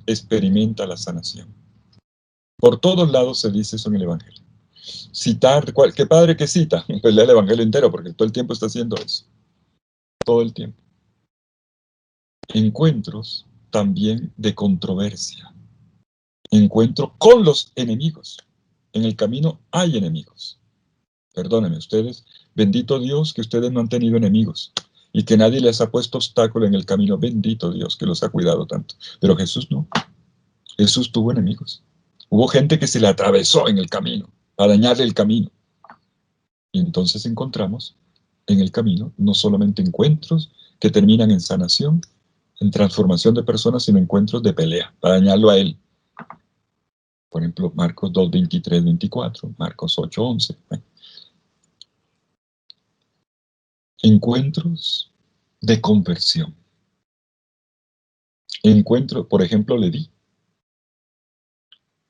experimenta la sanación. Por todos lados se dice eso en el Evangelio. Citar, ¿qué padre que cita? Pues lea el Evangelio entero, porque todo el tiempo está haciendo eso. Todo el tiempo. Encuentros también de controversia. Encuentro con los enemigos. En el camino hay enemigos. Perdónenme ustedes, bendito Dios que ustedes no han tenido enemigos y que nadie les ha puesto obstáculo en el camino. Bendito Dios que los ha cuidado tanto. Pero Jesús no. Jesús tuvo enemigos. Hubo gente que se le atravesó en el camino, a dañarle el camino. Y entonces encontramos en el camino no solamente encuentros que terminan en sanación, en transformación de personas, sino encuentros de pelea, para dañarlo a él. Por ejemplo, Marcos 2, 23, 24, Marcos 8, 11. Encuentros de conversión. Encuentro, por ejemplo, Leví.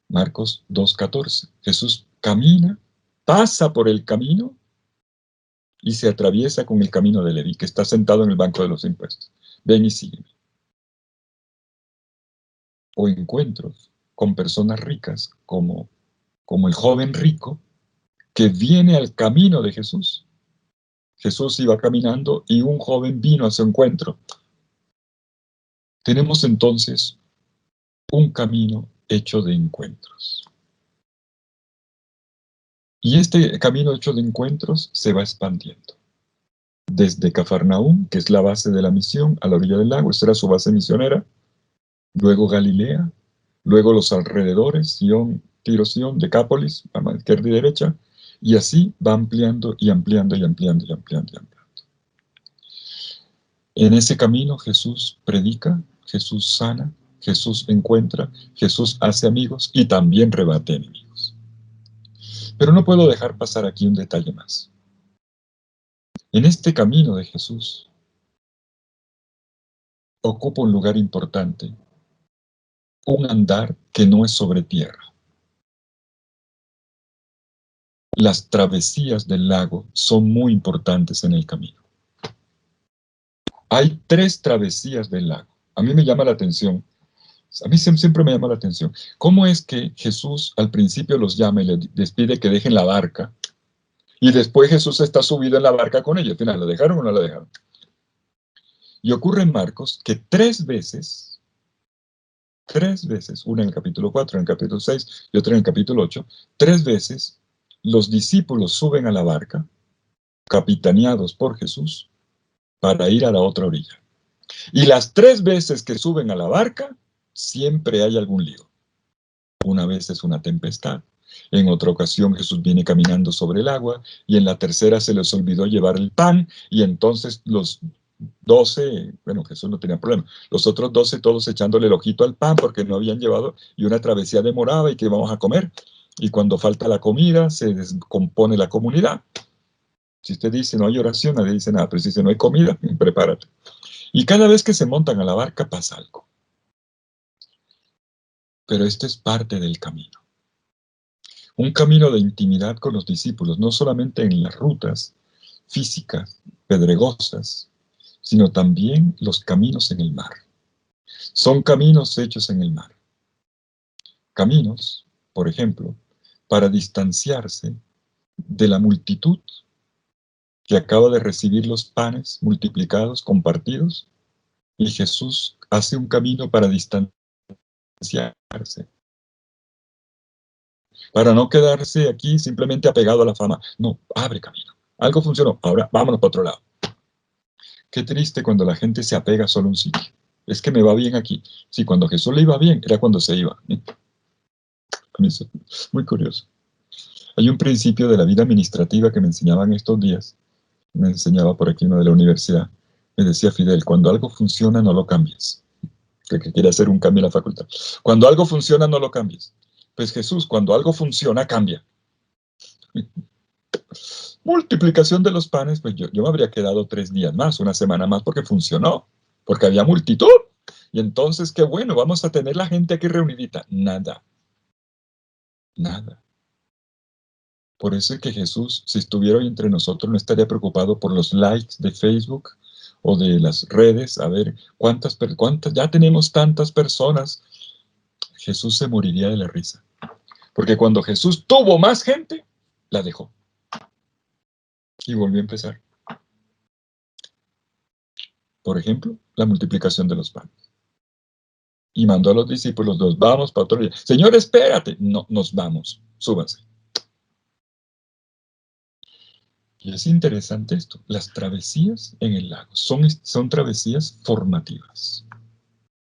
Marcos 2, 14. Jesús camina, pasa por el camino y se atraviesa con el camino de Leví, que está sentado en el banco de los impuestos. Ven y sígueme. O encuentros con personas ricas, como el joven rico, que viene al camino de Jesús. Jesús iba caminando y un joven vino a su encuentro. Tenemos entonces un camino hecho de encuentros. Y este camino hecho de encuentros se va expandiendo. Desde Cafarnaúm, que es la base de la misión, a la orilla del lago, esa era su base misionera, luego Galilea, luego los alrededores, Sion, Tiro, Sion, Decápolis, a la izquierda y derecha, y así va ampliando y ampliando y ampliando y ampliando y ampliando. En ese camino Jesús predica, Jesús sana, Jesús encuentra, Jesús hace amigos y también rebate enemigos. Pero no puedo dejar pasar aquí un detalle más. En este camino de Jesús ocupa un lugar importante, un andar que no es sobre tierra. Las travesías del lago son muy importantes en el camino. Hay 3 travesías del lago. A mí me llama la atención. A mí siempre me llama la atención. ¿Cómo es que Jesús al principio los llama y les pide que dejen la barca? Y después Jesús está subido en la barca con ellos. Al final, ¿la dejaron o no la dejaron? Y ocurre en Marcos que 3 veces, una en el capítulo 4, en el capítulo 6 y otra en el capítulo 8, 3 veces los discípulos suben a la barca, capitaneados por Jesús, para ir a la otra orilla. Y las 3 veces que suben a la barca, siempre hay algún lío. Una vez es una tempestad, en otra ocasión Jesús viene caminando sobre el agua, y en la tercera se les olvidó llevar el pan, y entonces los 12, bueno, Jesús no tenía problema, los otros 12 todos echándole el ojito al pan porque no habían llevado, y una travesía demoraba, y que íbamos a comer, y cuando falta la comida, se descompone la comunidad. Si usted dice no hay oración, nadie dice nada, pero si dice no hay comida, prepárate. Y cada vez que se montan a la barca pasa algo. Pero esto es parte del camino. Un camino de intimidad con los discípulos, no solamente en las rutas físicas, pedregosas, sino también los caminos en el mar. Son caminos hechos en el mar. Caminos, por ejemplo, para distanciarse de la multitud que acaba de recibir los panes multiplicados, compartidos, y Jesús hace un camino para distanciarse, para no quedarse aquí simplemente apegado a la fama. No, abre camino. Algo funcionó, ahora vámonos para otro lado. Qué triste cuando la gente se apega solo a un sitio. Es que me va bien aquí. Sí, cuando a Jesús le iba bien, era cuando se iba. A mí es muy curioso. Hay un principio de la vida administrativa que me enseñaban estos días. Me enseñaba por aquí uno de la universidad. Me decía Fidel, cuando algo funciona, no lo cambies. Que quiere hacer un cambio en la facultad. Cuando algo funciona, no lo cambies. Pues Jesús, cuando algo funciona, cambia. multiplicación de los panes, pues yo me habría quedado 3 días más, una semana más, porque funcionó, porque había multitud. Y entonces, qué bueno, vamos a tener la gente aquí reunidita. Nada, nada. Por eso es que Jesús, si estuviera hoy entre nosotros, no estaría preocupado por los likes de Facebook o de las redes, a ver cuántas, ya tenemos tantas personas. Jesús se moriría de la risa. Porque cuando Jesús tuvo más gente, la dejó. Y volvió a empezar. Por ejemplo, la multiplicación de los panes. Y mandó a los discípulos, nos vamos para otro día. Señor, espérate. No, nos vamos. Súbanse. Y es interesante esto. Las travesías en el lago son travesías formativas.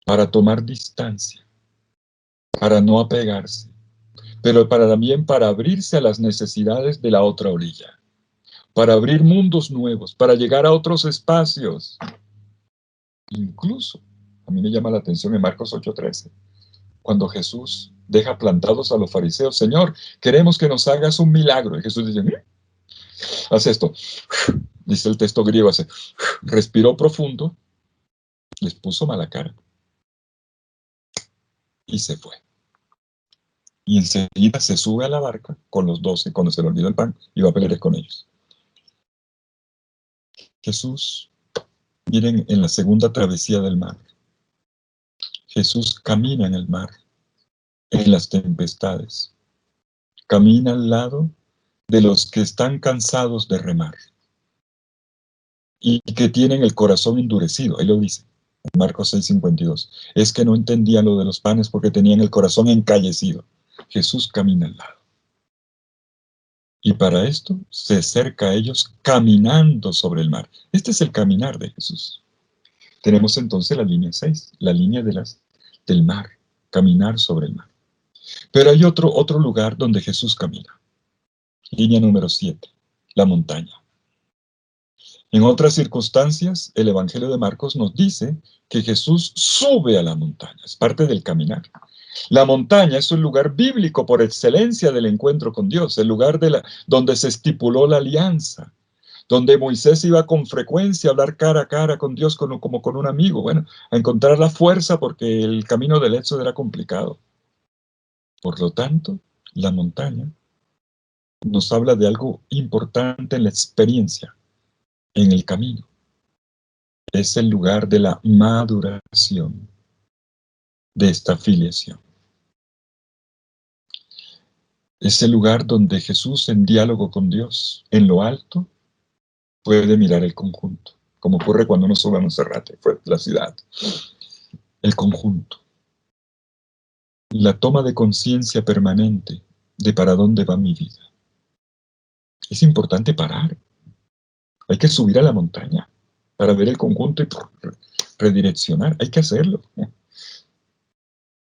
Para tomar distancia. Para no apegarse. Pero también para abrirse a las necesidades de la otra orilla. Para abrir mundos nuevos. Para llegar a otros espacios. Incluso, a mí me llama la atención en Marcos 8:13, cuando Jesús deja plantados a los fariseos, Señor, queremos que nos hagas un milagro. Y Jesús dice, haz esto. Dice el texto griego, respiró profundo, les puso mala cara y se fue. Y enseguida se sube a la barca con los 12, cuando se le olvidó el pan, y va a pelear con ellos. Jesús, miren, en la segunda travesía del mar, Jesús camina en el mar, en las tempestades, camina al lado de los que están cansados de remar y que tienen el corazón endurecido. Él lo dice en Marcos 6:52. Es que no entendían lo de los panes porque tenían el corazón encallecido. Jesús camina al lado. Y para esto se acerca a ellos caminando sobre el mar. Este es el caminar de Jesús. Tenemos entonces la línea 6, la línea del mar, caminar sobre el mar. Pero hay otro lugar donde Jesús camina. Línea número 7, la montaña. En otras circunstancias, el Evangelio de Marcos nos dice que Jesús sube a la montaña, es parte del caminar. La montaña es un lugar bíblico por excelencia del encuentro con Dios, el lugar donde se estipuló la alianza, donde Moisés iba con frecuencia a hablar cara a cara con Dios como con un amigo, bueno, a encontrar la fuerza porque el camino del Éxodo era complicado. Por lo tanto, la montaña nos habla de algo importante en la experiencia, en el camino. Es el lugar de la maduración de esta filiación. Es el lugar donde Jesús, en diálogo con Dios, en lo alto, puede mirar el conjunto, como ocurre cuando uno sube a Monserrate, fue la ciudad. El conjunto. La toma de conciencia permanente de para dónde va mi vida. Es importante parar. Hay que subir a la montaña para ver el conjunto y redireccionar. Hay que hacerlo.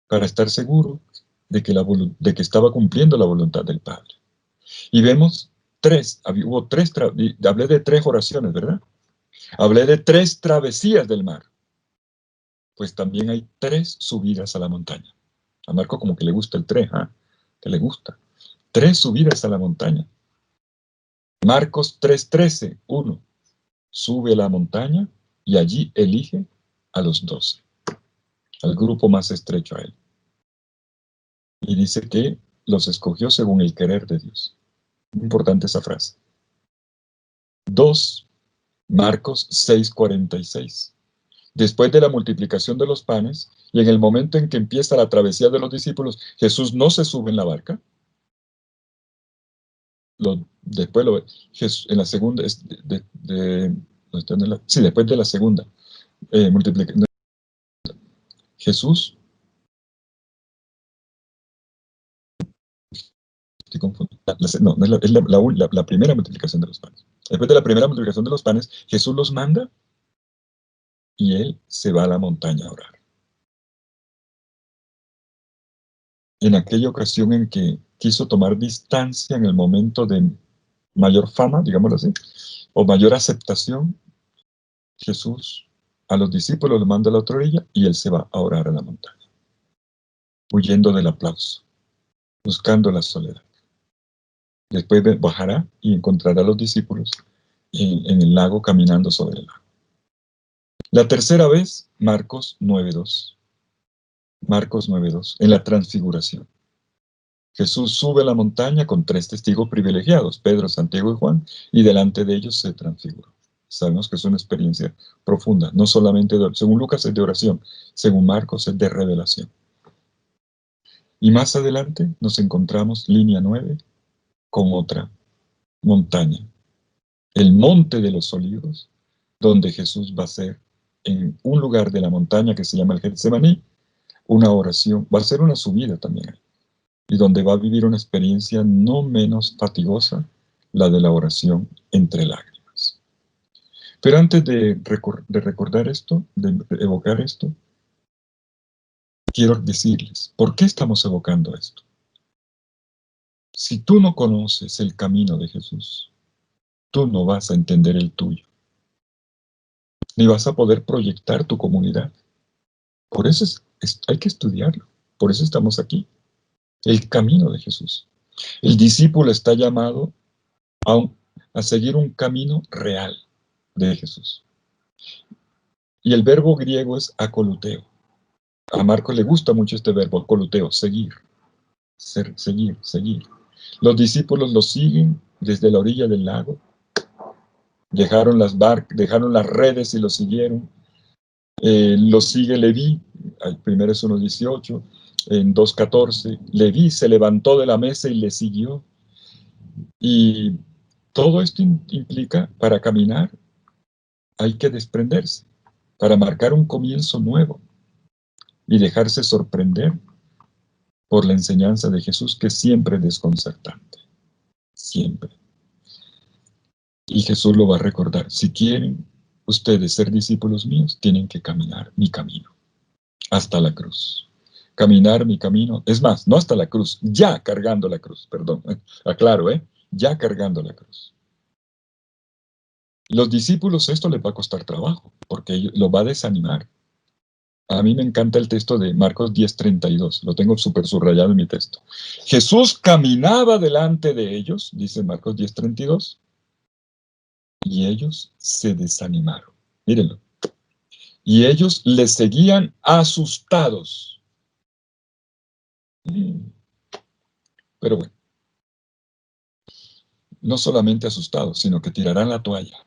Para estar seguro de que estaba cumpliendo la voluntad del Padre. Y vemos hablé de 3 oraciones, ¿verdad? Hablé de 3 travesías del mar. Pues también hay 3 subidas a la montaña. A Marco como que le gusta el 3, ¿ah? Que le gusta. 3 subidas a la montaña. Marcos 3:13, 1. Sube a la montaña y allí elige a los 12, al grupo más estrecho a él. Y dice que los escogió según el querer de Dios. Importante esa frase. 2. Marcos 6:46. Después de la multiplicación de los panes, y en el momento en que empieza la travesía de los discípulos, Jesús no se sube en la barca. Después en la segunda, después de la segunda multiplicación, Jesús, estoy confundido, no es la primera multiplicación de los panes. Después de la primera multiplicación de los panes, Jesús los manda y él se va a la montaña a orar. En aquella ocasión en que quiso tomar distancia en el momento de mayor fama, digámoslo así, o mayor aceptación, Jesús a los discípulos los manda a la otra orilla y él se va a orar a la montaña, huyendo del aplauso, buscando la soledad. Después bajará y encontrará a los discípulos en el lago caminando sobre el lago. La tercera vez, Marcos 9:2. Marcos 9:2, en la transfiguración. Jesús sube a la montaña con 3 testigos privilegiados, Pedro, Santiago y Juan, y delante de ellos se transfiguró. Sabemos que es una experiencia profunda, no solamente, según Lucas es de oración, según Marcos es de revelación. Y más adelante nos encontramos, línea 9, con otra montaña, el Monte de los Olivos, donde Jesús va a hacer en un lugar de la montaña que se llama el Getsemaní, una oración, va a ser una subida también, y donde va a vivir una experiencia no menos fatigosa, la de la oración entre lágrimas. Pero antes de recordar esto, de evocar esto, quiero decirles, ¿por qué estamos evocando esto? Si tú no conoces el camino de Jesús, tú no vas a entender el tuyo, ni vas a poder proyectar tu comunidad. Por eso hay que estudiarlo, por eso estamos aquí, el camino de Jesús. El discípulo está llamado a seguir un camino real de Jesús. Y el verbo griego es akoluteo. A Marcos le gusta mucho este verbo, akoluteo, seguir, seguir, seguir. Los discípulos lo siguen desde la orilla del lago, dejaron las redes y lo siguieron. Lo sigue Leví, primero es 1:18, en 2:14, Leví se levantó de la mesa y le siguió. Y todo esto implica, para caminar, hay que desprenderse, para marcar un comienzo nuevo y dejarse sorprender por la enseñanza de Jesús, que siempre es desconcertante, siempre. Y Jesús lo va a recordar. Si quieren ustedes ser discípulos míos, tienen que caminar mi camino, hasta la cruz. Caminar mi camino, es más, no hasta la cruz, ya cargando la cruz, perdón, aclaro, ya cargando la cruz. Los discípulos esto les va a costar trabajo, porque lo va a desanimar. A mí me encanta el texto de Marcos 10:32, lo tengo súper subrayado en mi texto. Jesús caminaba delante de ellos, dice Marcos 10:32, y ellos se desanimaron. Mírenlo. Y ellos le seguían asustados. Pero bueno, no solamente asustados, sino que tirarán la toalla.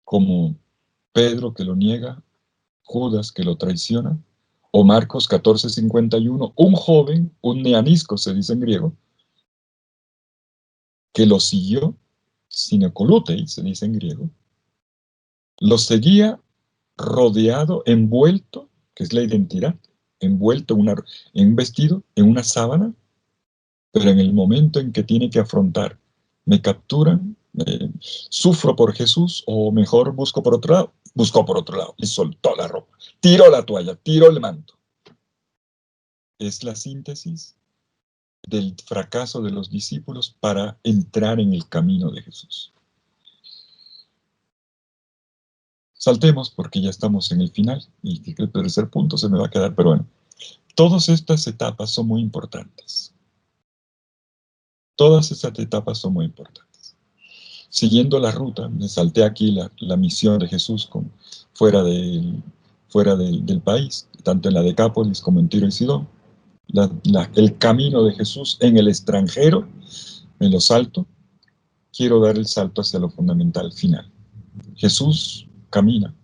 Como Pedro que lo niega, Judas que lo traiciona, o Marcos 14:51, un joven, un neanisco se dice en griego, que lo siguió, sinecolutei se dice en griego, lo seguía rodeado, envuelto, que es la identidad, envuelto en un vestido, en una sábana, pero en el momento en que tiene que afrontar, me capturan, sufro por Jesús, o mejor busco por otro lado, buscó por otro lado y soltó la ropa, tiró la toalla, tiró el manto. Es la síntesis del fracaso de los discípulos para entrar en el camino de Jesús. Saltemos porque ya estamos en el final y el tercer punto se me va a quedar, pero bueno, todas estas etapas son muy importantes. Todas estas etapas son muy importantes. Siguiendo la ruta, me salté aquí la misión de Jesús fuera del país, tanto en la Decápolis como en Tiro y Sidón. El camino de Jesús en el extranjero, me lo salto. Quiero dar el salto hacia lo fundamental final. Jesús camina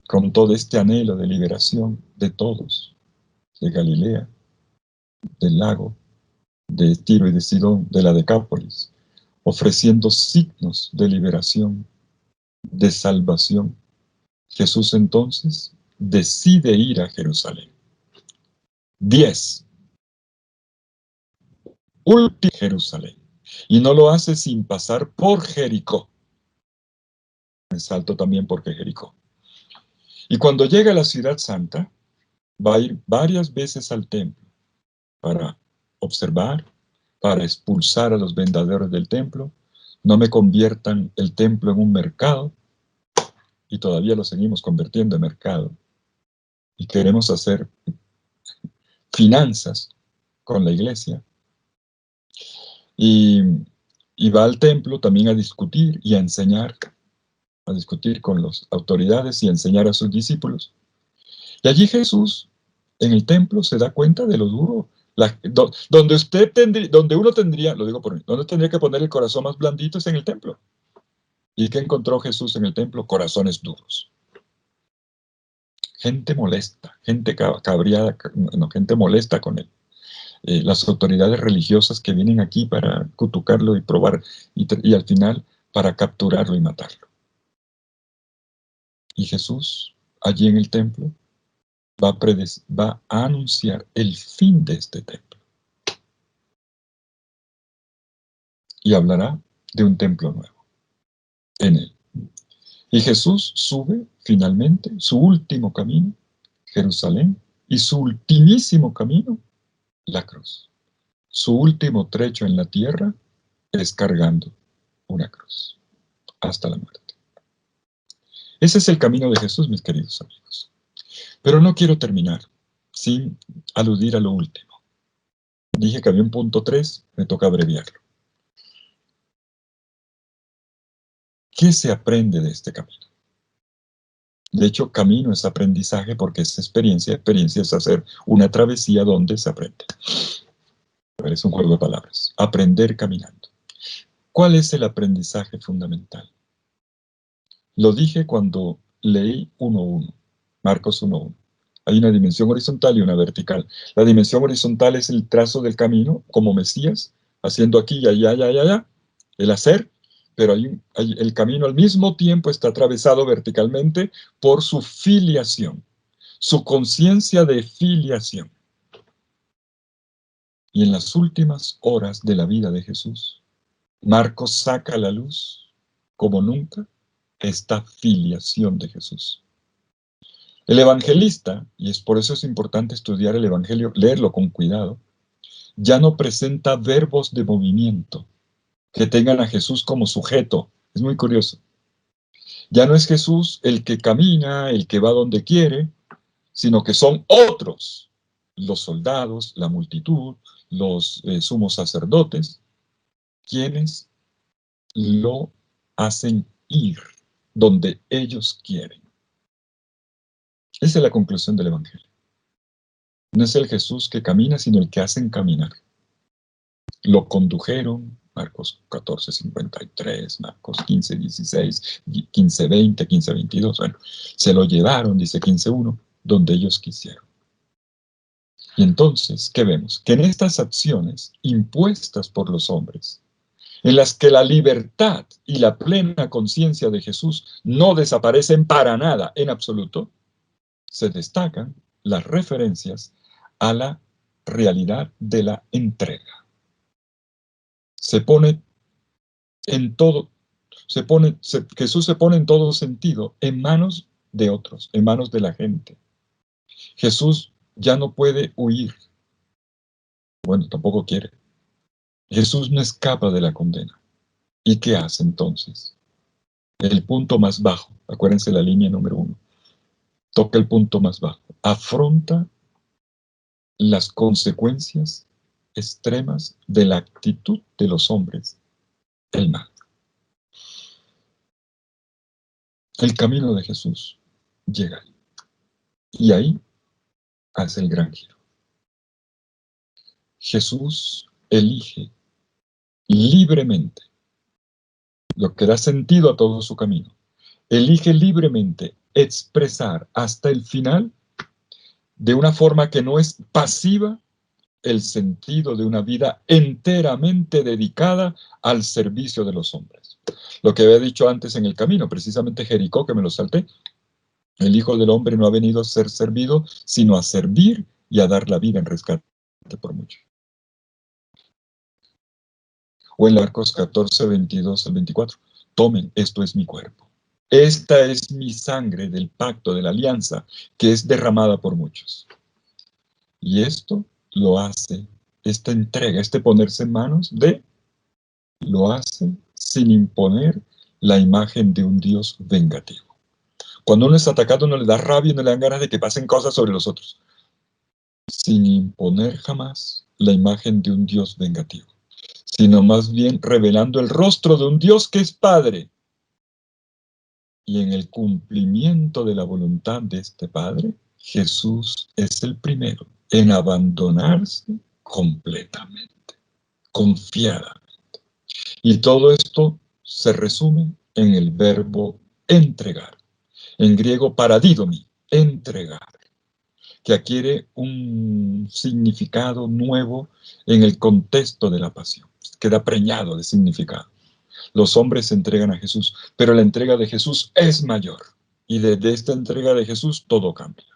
con todo este anhelo de liberación de todos, de Galilea, del lago, de Tiro y de Sidón, de la Decápolis, ofreciendo signos de liberación, de salvación. Jesús entonces decide ir a Jerusalén. 10. Último Jerusalén. Y no lo hace sin pasar por Jericó. Me salto también porque Jericó. Y cuando llega a la ciudad santa, va a ir varias veces al templo para observar, para expulsar a los vendedores del templo. No me conviertan el templo en un mercado, y todavía lo seguimos convirtiendo en mercado. Y queremos hacer finanzas con la iglesia. y, y va al templo también a discutir y a discutir con las autoridades y a enseñar a sus discípulos. Y allí Jesús, en el templo, se da cuenta de lo duro. Donde uno tendría, lo digo por mí, donde tendría que poner el corazón más blandito es en el templo. ¿Y qué encontró Jesús en el templo? Corazones duros. Gente molesta, gente cabreada, no, gente molesta con él. Las autoridades religiosas que vienen aquí para cutucarlo y probar, y al final para capturarlo y matarlo. Y Jesús, allí en el templo, va a anunciar el fin de este templo. Y hablará de un templo nuevo en él. Y Jesús sube finalmente su último camino, Jerusalén, y su ultimísimo camino, la cruz. Su último trecho en la tierra es cargando una cruz hasta la muerte. Ese es el camino de Jesús, mis queridos amigos. Pero no quiero terminar sin aludir a lo último. Dije que había un punto 3, me toca abreviarlo. ¿Qué se aprende de este camino? De hecho, camino es aprendizaje porque es experiencia. Experiencia es hacer una travesía donde se aprende. Es un juego de palabras. Aprender caminando. ¿Cuál es el aprendizaje fundamental? Lo dije cuando leí 1.1, Marcos 1.1. Hay una dimensión horizontal y una vertical. La dimensión horizontal es el trazo del camino, como Mesías, haciendo aquí y allá, allá, el hacer, pero el camino al mismo tiempo está atravesado verticalmente por su filiación, su conciencia de filiación. Y en las últimas horas de la vida de Jesús, Marcos saca a la luz, como nunca, esta filiación de Jesús. El evangelista, y es por eso es importante estudiar el Evangelio, leerlo con cuidado, ya no presenta verbos de movimiento que tengan a Jesús como sujeto. Es muy curioso. Ya no es Jesús el que camina, el que va donde quiere, sino que son otros, los soldados, la multitud, los sumos sacerdotes, quienes lo hacen ir donde ellos quieren. Esa es la conclusión del Evangelio. No es el Jesús que camina, sino el que hacen caminar. Lo condujeron, Marcos 14:53, Marcos 15:16, 15:20, 15:22. Bueno, se lo llevaron, dice 15:1, donde ellos quisieron. Y entonces, ¿qué vemos? Que en estas acciones impuestas por los hombres, en las que la libertad y la plena conciencia de Jesús no desaparecen para nada, en absoluto, se destacan las referencias a la realidad de la entrega. Se pone en todo, Jesús se pone en todo sentido en manos de otros, en manos de la gente. Jesús ya no puede huir. Bueno, tampoco quiere. Jesús no escapa de la condena. ¿Y qué hace entonces? El punto más bajo, acuérdense la línea número 1, toca el punto más bajo, afronta las consecuencias extremas de la actitud de los hombres, el mal. El camino de Jesús llega ahí. Y ahí hace el gran giro. Jesús elige libremente lo que da sentido a todo su camino. Elige libremente expresar hasta el final, de una forma que no es pasiva, el sentido de una vida enteramente dedicada al servicio de los hombres. Lo que había dicho antes en el camino, precisamente Jericó, que me lo salté, el Hijo del Hombre no ha venido a ser servido, sino a servir y a dar la vida en rescate por muchos. O en Marcos 14:22-24, tomen, esto es mi cuerpo. Esta es mi sangre del pacto, de la alianza, que es derramada por muchos. Y esto lo hace, esta entrega, este ponerse en manos lo hace sin imponer la imagen de un Dios vengativo. Cuando uno es atacado, no le da rabia y no le dan ganas de que pasen cosas sobre los otros, sin imponer jamás la imagen de un Dios vengativo, sino más bien revelando el rostro de un Dios que es Padre. Y en el cumplimiento de la voluntad de este Padre, Jesús es el primero en abandonarse completamente, confiada. Y todo esto se resume en el verbo entregar. En griego, paradidomi, entregar, que adquiere un significado nuevo en el contexto de la pasión. Queda preñado de significado. Los hombres se entregan a Jesús, pero la entrega de Jesús es mayor. Y desde esta entrega de Jesús todo cambia.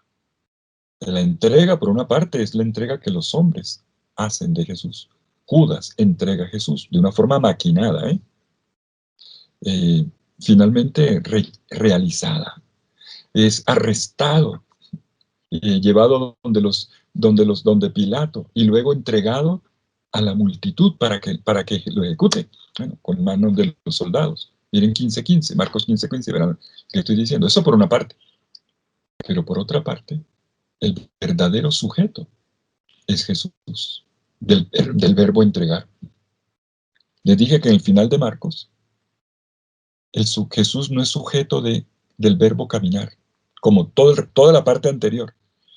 La entrega, por una parte, es la entrega que los hombres hacen de Jesús. Judas entrega a Jesús de una forma maquinada, finalmente realizada. Es arrestado, llevado donde Pilato y luego entregado a la multitud para que lo ejecute, bueno, con manos de los soldados. Miren 15:15, Marcos 15:15, verán que estoy diciendo. Eso por una parte. Pero por otra parte, el verdadero sujeto es Jesús, del verbo entregar. Les dije que en el final de Marcos, Jesús no es sujeto del verbo caminar, como toda la parte anterior.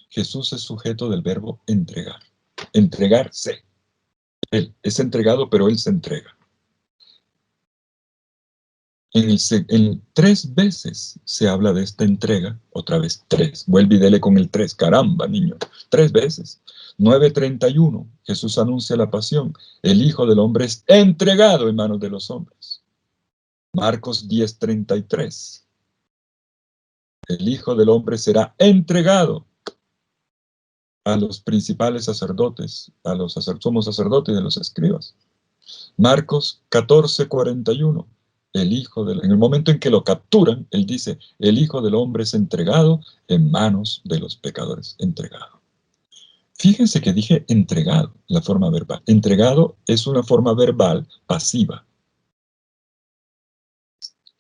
Jesús es sujeto del verbo entregar. Entregarse. Él es entregado, pero Él se entrega. En 3 veces se habla de esta entrega, otra vez 3. Vuelve y dele con el 3. Caramba, niño. 3 veces. 9:31. Jesús anuncia la pasión. El Hijo del Hombre es entregado en manos de los hombres. Marcos 10:33. El Hijo del Hombre será entregado a los principales sacerdotes, a los somos sacerdotes y de los escribas. Marcos 14:41. En el momento en que lo capturan, él dice, el Hijo del Hombre es entregado en manos de los pecadores. Entregado. Fíjense que dije entregado, la forma verbal. Entregado es una forma verbal pasiva.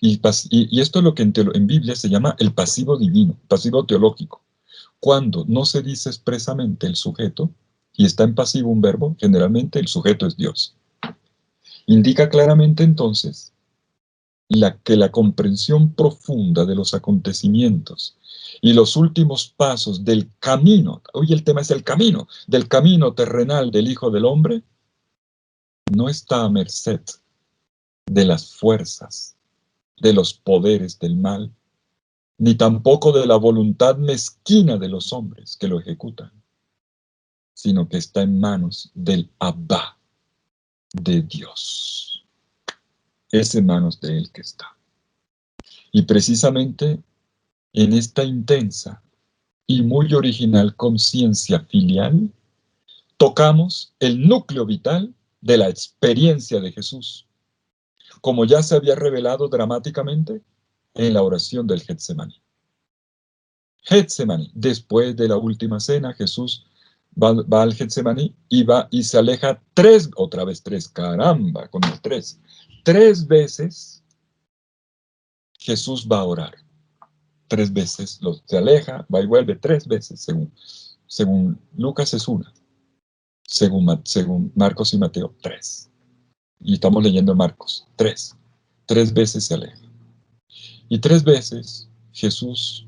Y esto es lo que en Biblia se llama el pasivo divino, pasivo teológico. Cuando no se dice expresamente el sujeto y está en pasivo un verbo, generalmente el sujeto es Dios. Indica claramente entonces que la comprensión profunda de los acontecimientos y los últimos pasos del camino, hoy el tema es el camino, del camino terrenal del Hijo del Hombre, no está a merced de las fuerzas, de los poderes del mal, ni tampoco de la voluntad mezquina de los hombres que lo ejecutan, sino que está en manos del Abba, de Dios. Es en manos de Él que está. Y precisamente en esta intensa y muy original conciencia filial, tocamos el núcleo vital de la experiencia de Jesús, como ya se había revelado dramáticamente en la oración del Getsemaní. Getsemaní, después de la última cena, Jesús va al Getsemaní y se aleja otra vez tres, caramba, con el 3. 3 veces Jesús va a orar. 3 veces se aleja, va y vuelve 3 veces, según Lucas es una, según Marcos y Mateo 3. Y estamos leyendo Marcos 3. 3 veces se aleja. Y 3 veces Jesús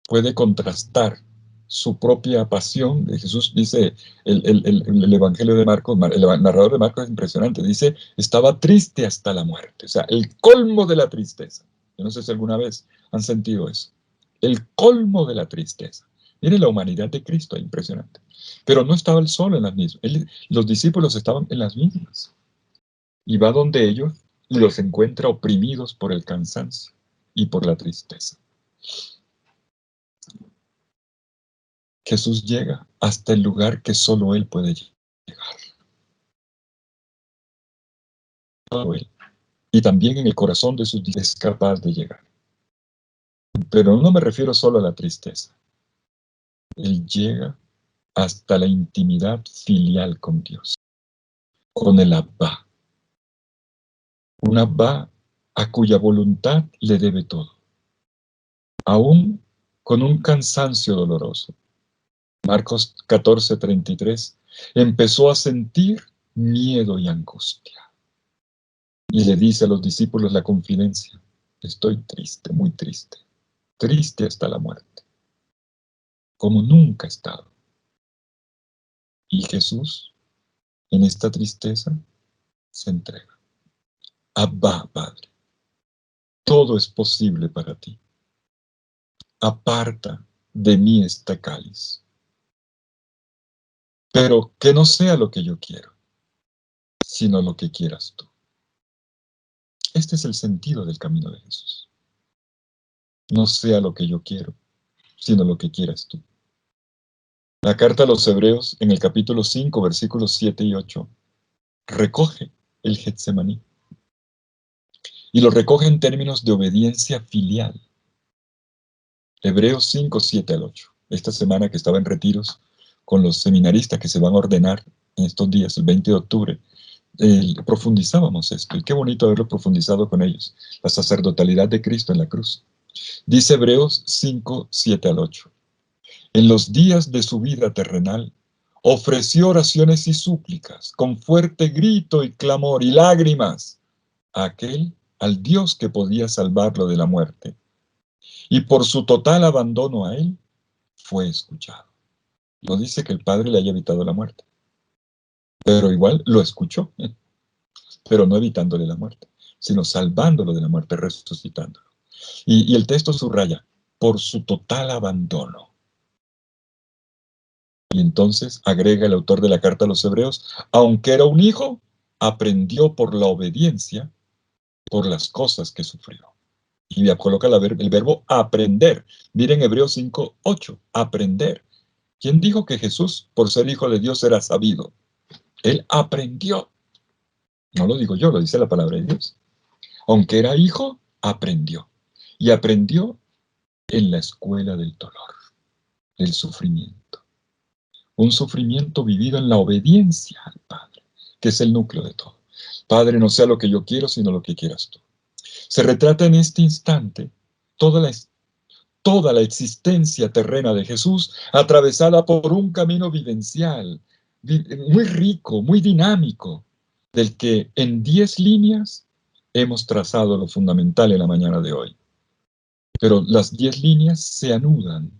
puede contrastar su propia pasión. Jesús dice, el Evangelio de Marcos, el narrador de Marcos es impresionante, dice, estaba triste hasta la muerte, o sea, el colmo de la tristeza. Yo no sé si alguna vez han sentido eso. El colmo de la tristeza. Miren la humanidad de Cristo, es impresionante. Pero no estaba él solo en las mismas. Los discípulos estaban en las mismas. Y va donde ellos y los encuentra oprimidos por el cansancio y por la tristeza. Jesús llega hasta el lugar que solo Él puede llegar. Solo Él. Y también en el corazón de sus discípulos es capaz de llegar. Pero no me refiero solo a la tristeza. Él llega hasta la intimidad filial con Dios, con el Abba. Un Abba a cuya voluntad le debe todo, aún con un cansancio doloroso. Marcos 14:33, empezó a sentir miedo y angustia. Y le dice a los discípulos la confidencia: estoy triste, muy triste, triste hasta la muerte, como nunca he estado. Y Jesús, en esta tristeza, se entrega. Abba, Padre, todo es posible para ti. Aparta de mí este cáliz, pero que no sea lo que yo quiero, sino lo que quieras tú. Este es el sentido del camino de Jesús. No sea lo que yo quiero, sino lo que quieras tú. La carta a los Hebreos, en el capítulo 5, versículos 7 y 8, recoge el Getsemaní. Y lo recoge en términos de obediencia filial. Hebreos 5, 7 al 8. Esta semana que estaba en retiros con los seminaristas que se van a ordenar en estos días, el 20 de octubre, profundizábamos esto. Y qué bonito haberlo profundizado con ellos. La sacerdotalidad de Cristo en la cruz. Dice Hebreos 5, 7 al 8. En los días de su vida terrenal, ofreció oraciones y súplicas, con fuerte grito y clamor y lágrimas, al Dios que podía salvarlo de la muerte. Y por su total abandono a él, fue escuchado. No dice que el Padre le haya evitado la muerte, pero igual lo escuchó, pero no evitándole la muerte, sino salvándolo de la muerte, resucitándolo. Y el texto subraya: por su total abandono. Y entonces agrega el autor de la carta a los Hebreos: aunque era un hijo, aprendió por la obediencia, por las cosas que sufrió. Y ya coloca el verbo aprender. Miren Hebreos 5, 8, aprender. ¿Quién dijo que Jesús, por ser hijo de Dios, era sabido? Él aprendió. No lo digo yo, lo dice la palabra de Dios. Aunque era hijo, aprendió. Y aprendió en la escuela del dolor, del sufrimiento. Un sufrimiento vivido en la obediencia al Padre, que es el núcleo de todo. Padre, no sea lo que yo quiero, sino lo que quieras tú. Se retrata en este instante toda la existencia terrena de Jesús, atravesada por un camino vivencial, muy rico, muy dinámico, del que en 10 líneas hemos trazado lo fundamental en la mañana de hoy. Pero las 10 líneas se anudan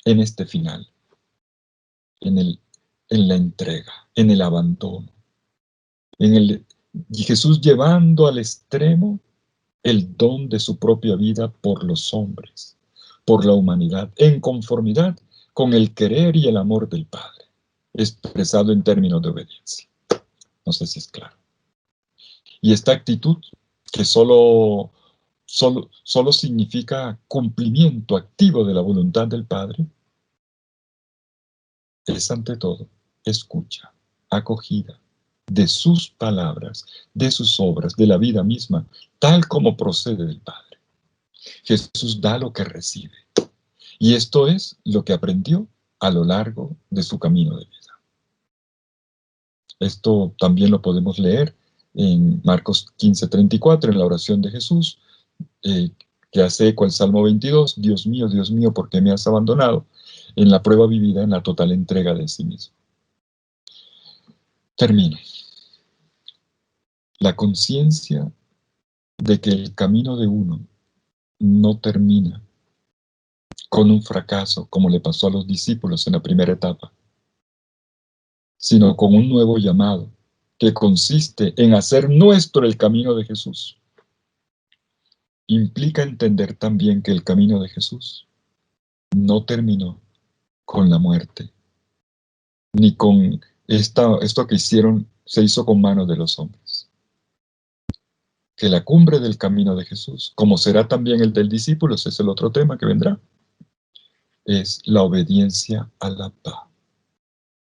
en este final, en la entrega, en el abandono, y Jesús llevando al extremo el don de su propia vida por los hombres, por la humanidad, en conformidad con el querer y el amor del Padre, expresado en términos de obediencia. No sé si es claro. Y esta actitud, que solo significa cumplimiento activo de la voluntad del Padre, es ante todo escucha, acogida de sus palabras, de sus obras, de la vida misma, tal como procede del Padre. Jesús da lo que recibe. Y esto es lo que aprendió a lo largo de su camino de vida. Esto también lo podemos leer en Marcos 15:34, en la oración de Jesús, que hace eco al Salmo 22, Dios mío, ¿por qué me has abandonado? En la prueba vivida, en la total entrega de sí mismo. Termino. La conciencia de que el camino de uno no termina con un fracaso, como le pasó a los discípulos en la primera etapa, sino con un nuevo llamado que consiste en hacer nuestro el camino de Jesús. Implica entender también que el camino de Jesús no terminó con la muerte, ni con esto que se hizo con manos de los hombres. Que la cumbre del camino de Jesús, como será también el del discípulo, ese es el otro tema que vendrá, es la obediencia al Abba.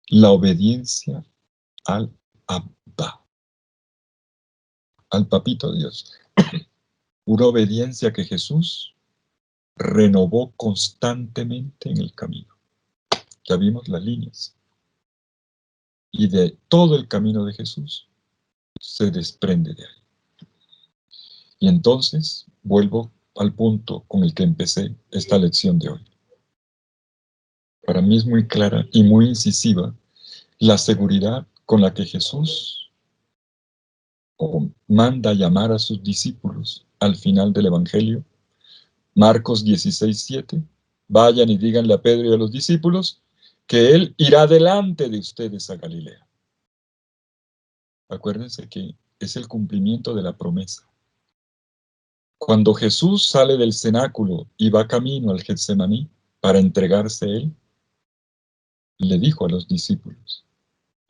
La obediencia al Abba, al Papito Dios. Una obediencia que Jesús renovó constantemente en el camino. Ya vimos las líneas. Y de todo el camino de Jesús se desprende de ahí. Y entonces vuelvo al punto con el que empecé esta lección de hoy. Para mí es muy clara y muy incisiva la seguridad con la que Jesús manda llamar a sus discípulos al final del Evangelio. Marcos 16:7. Vayan y díganle a Pedro y a los discípulos que Él irá delante de ustedes a Galilea. Acuérdense que es el cumplimiento de la promesa. Cuando Jesús sale del cenáculo y va camino al Getsemaní para entregarse Él, le dijo a los discípulos: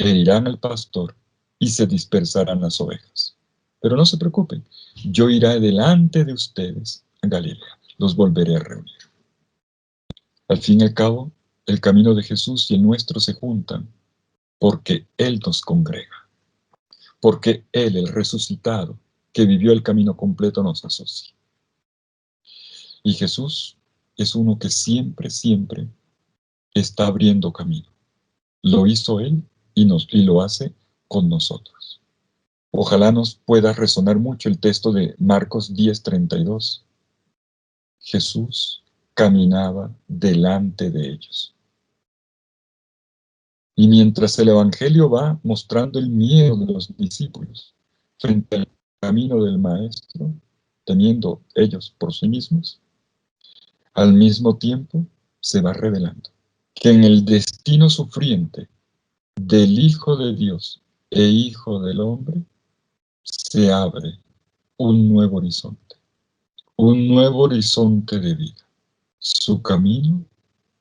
herirán al pastor y se dispersarán las ovejas. Pero no se preocupen, yo iré delante de ustedes a Galilea, los volveré a reunir. Al fin y al cabo, el camino de Jesús y el nuestro se juntan porque Él nos congrega, porque Él, el resucitado, que vivió el camino completo, nos asocia. Y Jesús es uno que siempre, siempre está abriendo camino. Lo hizo Él y lo hace con nosotros. Ojalá nos pueda resonar mucho el texto de Marcos 10:32. Jesús caminaba delante de ellos. Y mientras el Evangelio va mostrando el miedo de los discípulos frente al camino del Maestro, temiendo ellos por sí mismos, al mismo tiempo se va revelando que en el destino sufriente del Hijo de Dios e Hijo del Hombre se abre un nuevo horizonte de vida. Su camino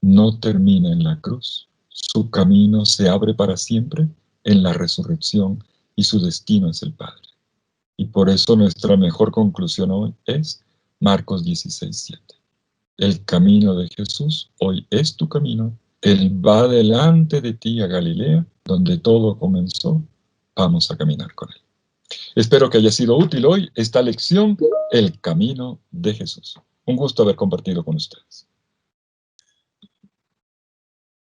no termina en la cruz, su camino se abre para siempre en la resurrección y su destino es el Padre. Y por eso nuestra mejor conclusión hoy es Marcos 16:7. El camino de Jesús hoy es tu camino. Él va delante de ti a Galilea, donde todo comenzó. Vamos a caminar con Él. Espero que haya sido útil hoy esta lección, el camino de Jesús. Un gusto haber compartido con ustedes.